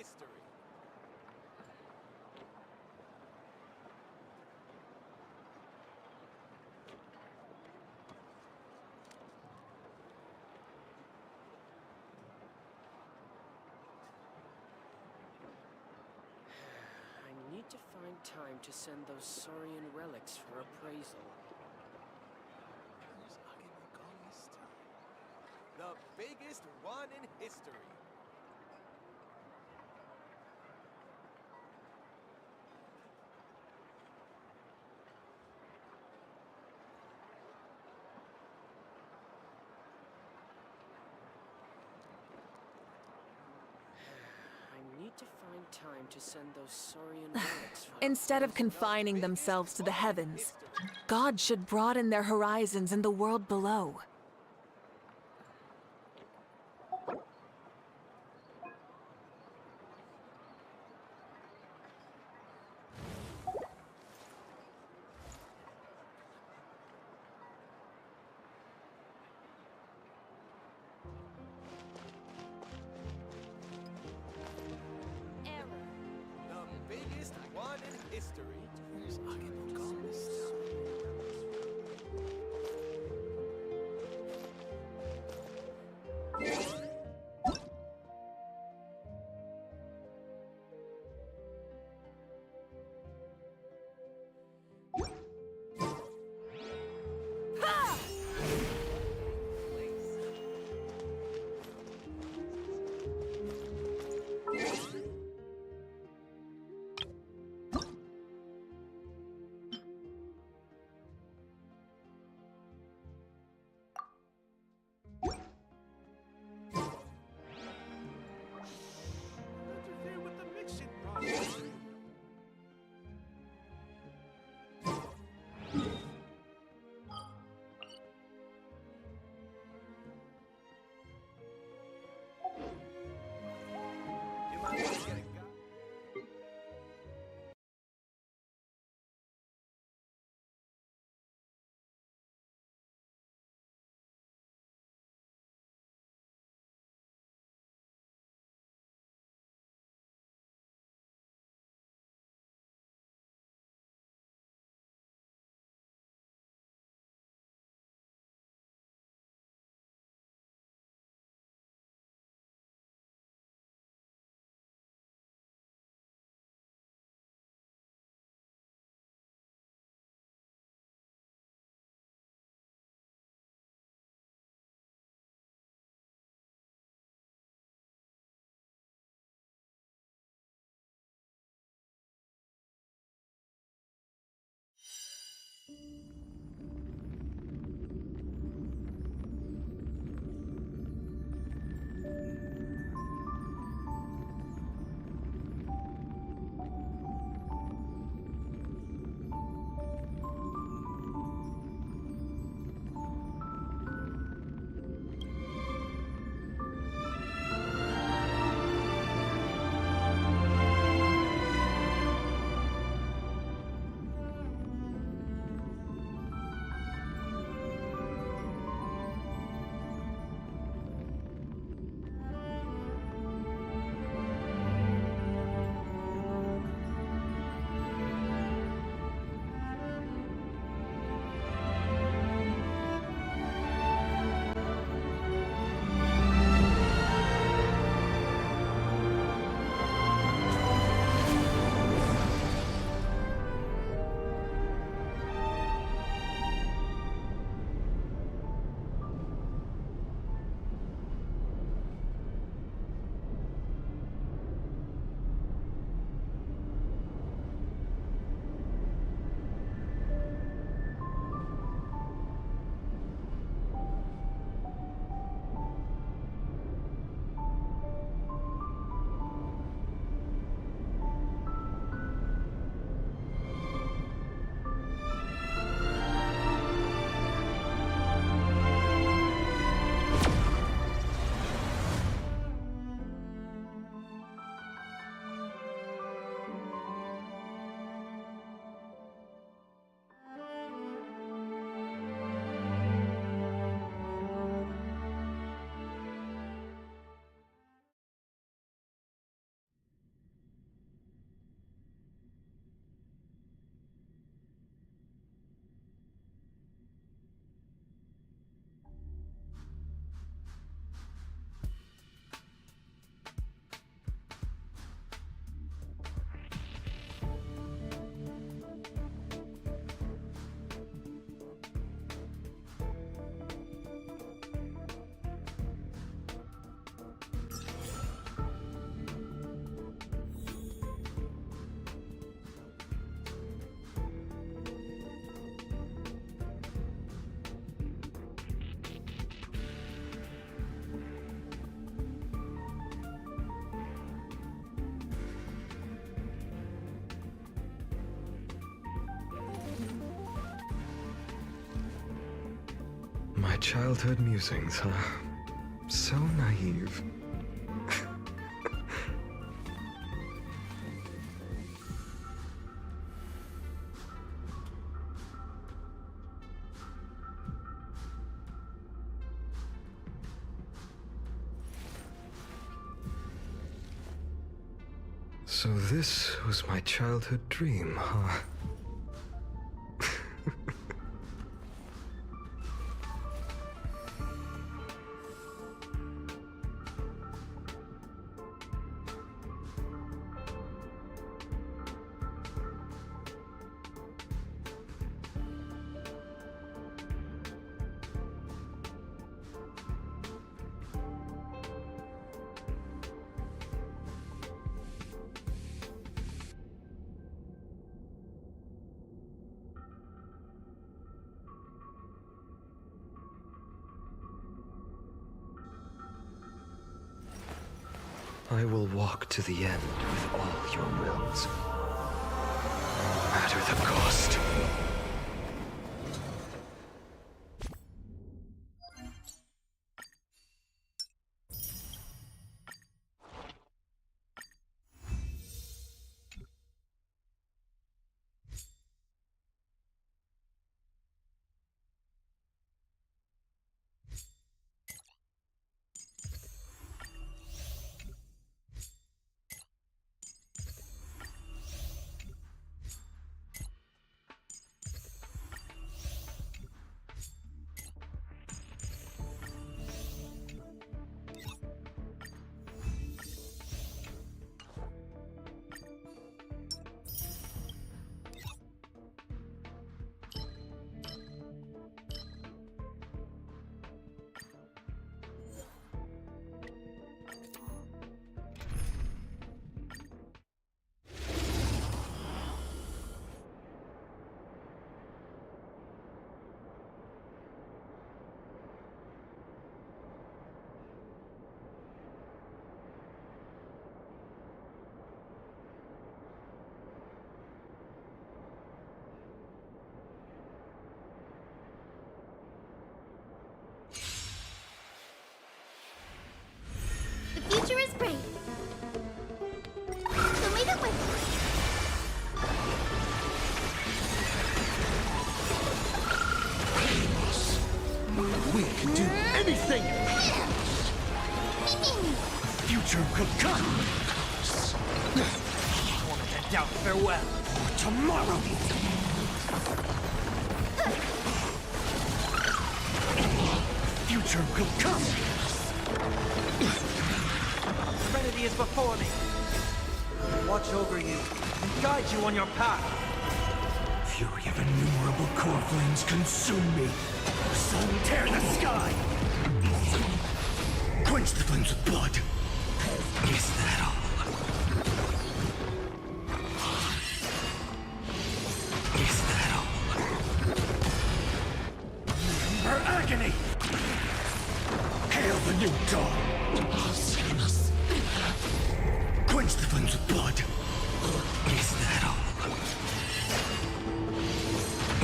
history. I need to find time to send those Saurian relics for appraisal. The biggest one in history. I need to find time to send those Saurian relics for Instead of confining themselves to the heavens, God should broaden their horizons in the world below. The biggest one in history. childhood musings, huh? So naive. So this was my childhood dream, huh? I will walk to the end with all your wills, no matter the cost. The future is bright. So lead it with We can do anything! Future could come! Want to bid out farewell for tomorrow! Future could come! Serenity is before me. Watch over you and guide you on your path. Fury of innumerable core flames consume me. Sun tear the sky! Quench the flames with blood. Is that all? Is that all? Her agony! Hail the new dawn! Quench the flames with blood. Is that all?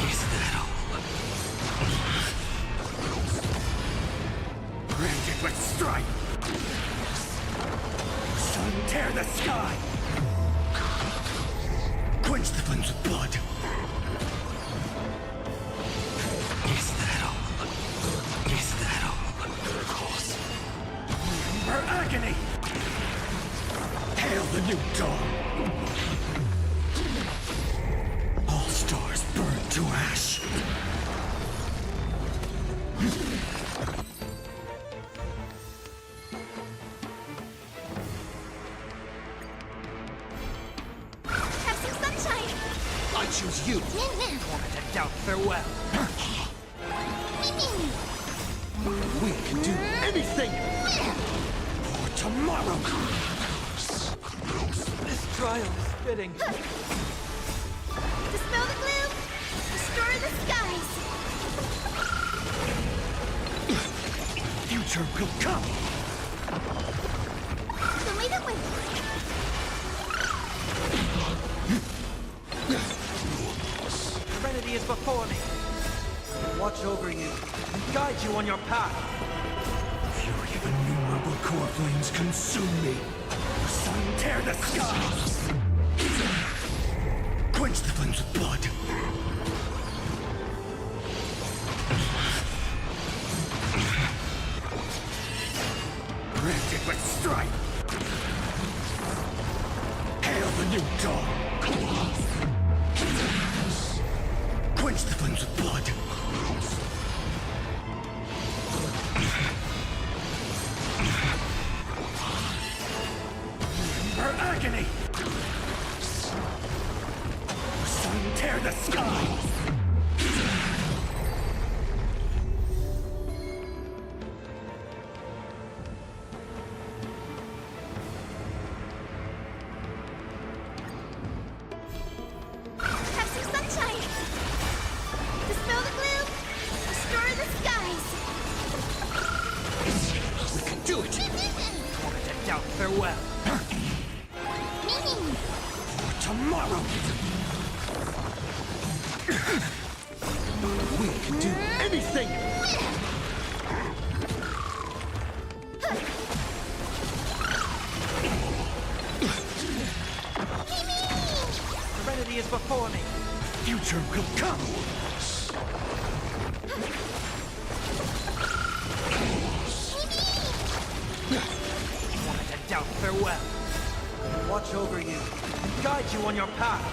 Is that all? Branded with strife! Sun tear the sky! Quench the flames with blood. Is that all? Is that all? Her agony! Hail the new dawn! All stars burn to ash! have some sunshine. I choose you! Want to doubt farewell! We can do anything! For tomorrow! This trial is fitting. Dispel the gloom. Destroy the skies. Future will come! So lead it with Serenity is before me. watch over you, and guide you on your path. Fury of innumerable core flames consume me. Sun tear the skies. Quench the flames with blood. Rend it with strife. Hail the new dawn. Quench the flames with blood. Her agony! Sun tear the sky! Have some sunshine! Dispel the gloom! Restore the skies! We can do it! Wanted to doubt farewell! Tomorrow! We can do anything! Serenity is before me. Future will come! Wanted to doubt farewell. Watch over you, and guide you on your path.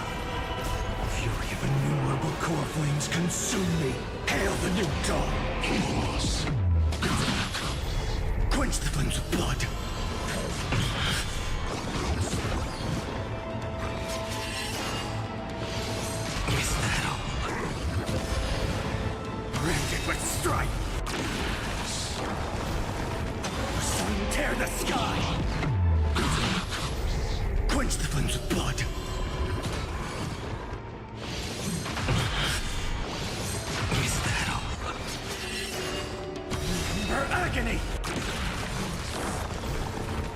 Fury of innumerable core flames consume me. Hail the new dawn! Quench the flames with blood. Is that all? Rend it with strife. Sun tear the sky. Quench the flames with blood. Is that all? Her agony!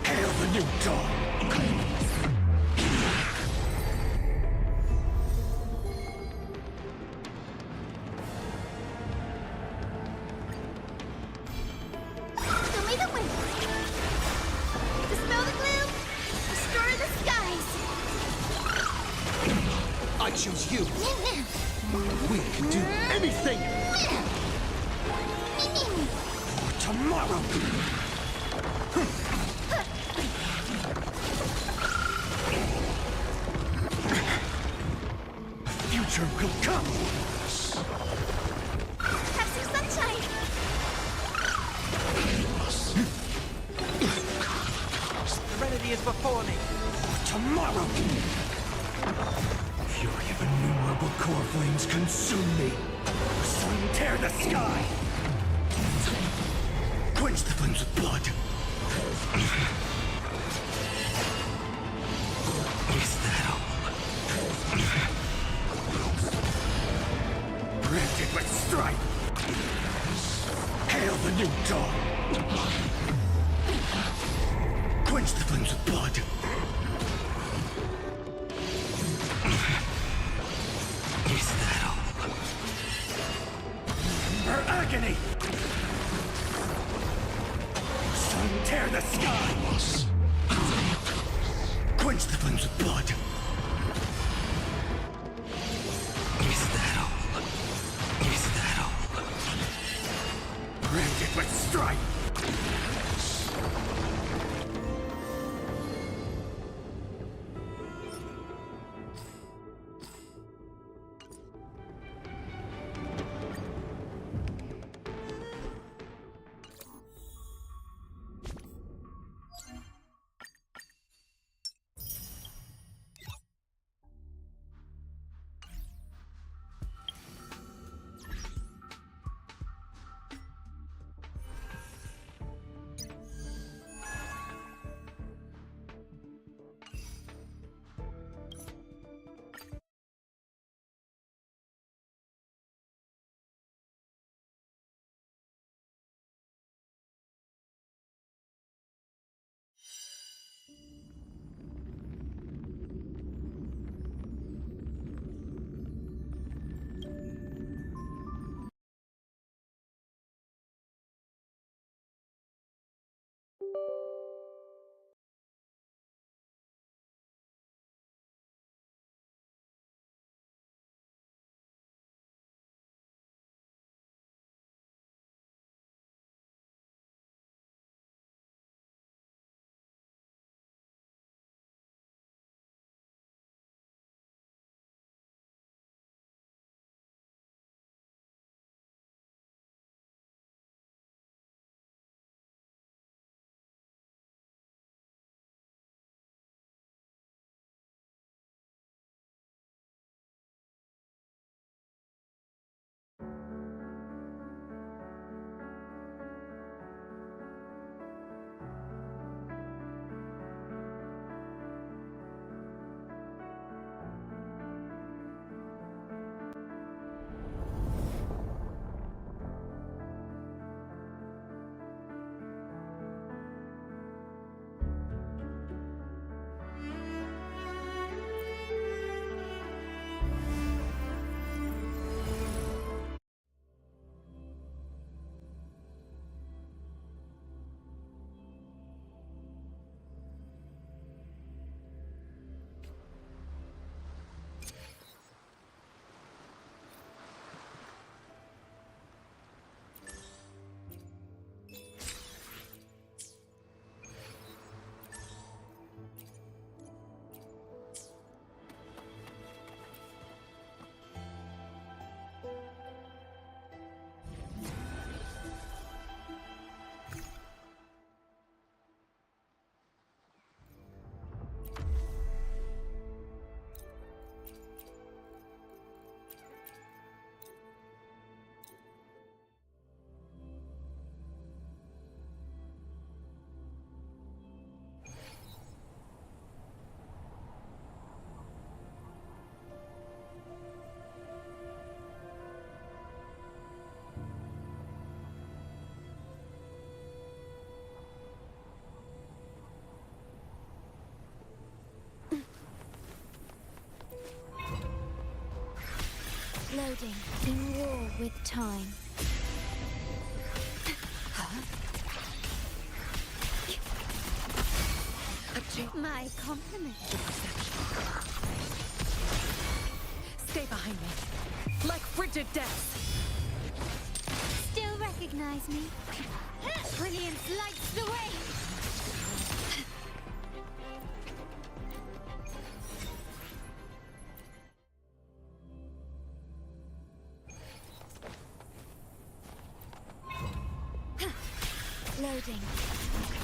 Hail the new dawn! Show me the way! Dispel the gloom! Restore the skies! I choose you! We can do anything! Tomorrow! The future will come! Have some sunshine! Serenity is before me. Tomorrow! Fury of innumerable core flames consume me. Sun tear the sky! Quench the flames with blood. Is that all? Rend it with strife. Hail the new dawn. Quench the flames with blood. Is that all? Her agony! Sun tear the sky! Quench the flames with blood. Is that all? Is that all? Rend it with strife! Loading. In war with time. My compliment. Stay behind me. Like frigid death. Still recognize me? Brilliance lights the way! Loading.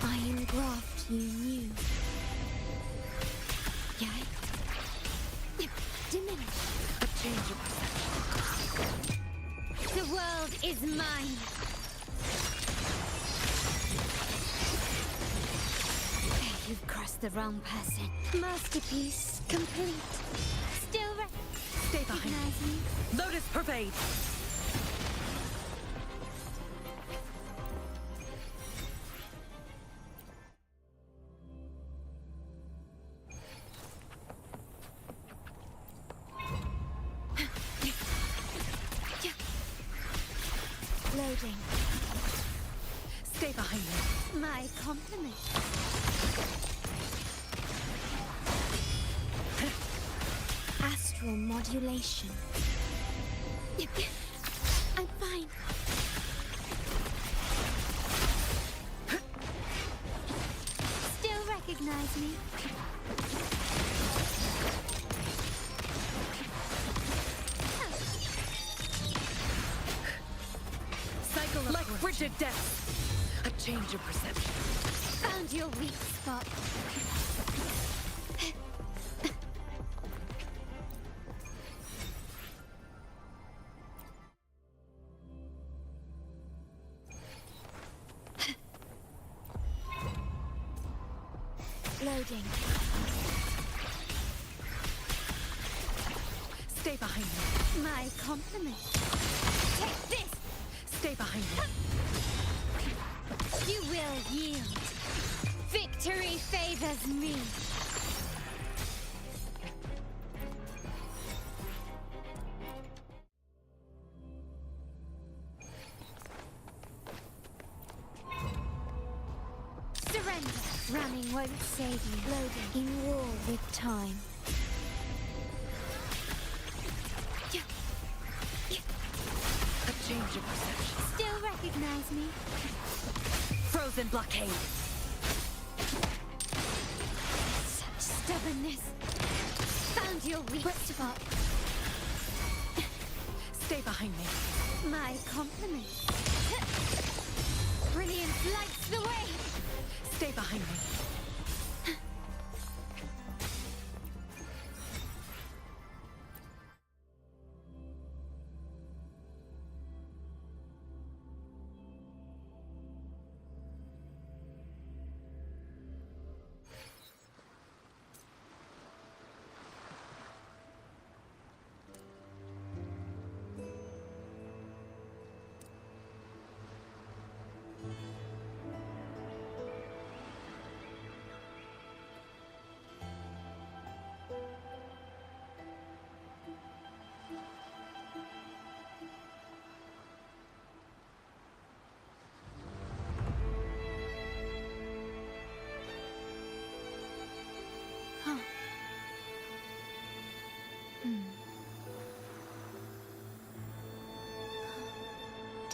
Iron graft you knew. Yay. Diminish. A change of perception. The world is mine. You've crossed the wrong person. Masterpiece complete. Still Stay behind me. Lotus pervade. Loading. Stay behind me. My compliment. Astral modulation. I'm fine. Still recognize me? Cycle like frigid death. A change of perception. Found your weak spot. Loading. Stay behind me. My compliment. Take this! Stay behind me. You will yield. Victory favors me. Surrender. Ramming won't save you. Loading. In war with time. A change of perception. Still recognize me? Frozen blockade. Such stubbornness. Found your weak spot. Stay behind me. My compliment. Brilliance lights the way. Stay behind me.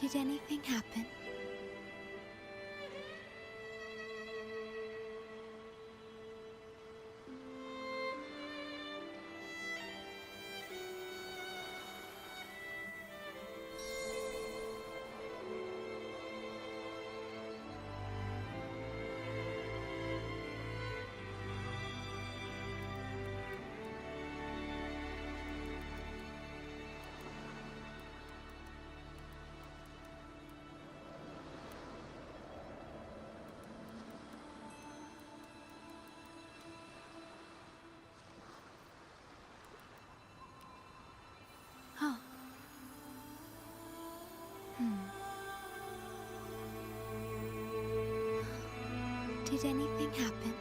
Did anything happen? Huh. Did anything happen?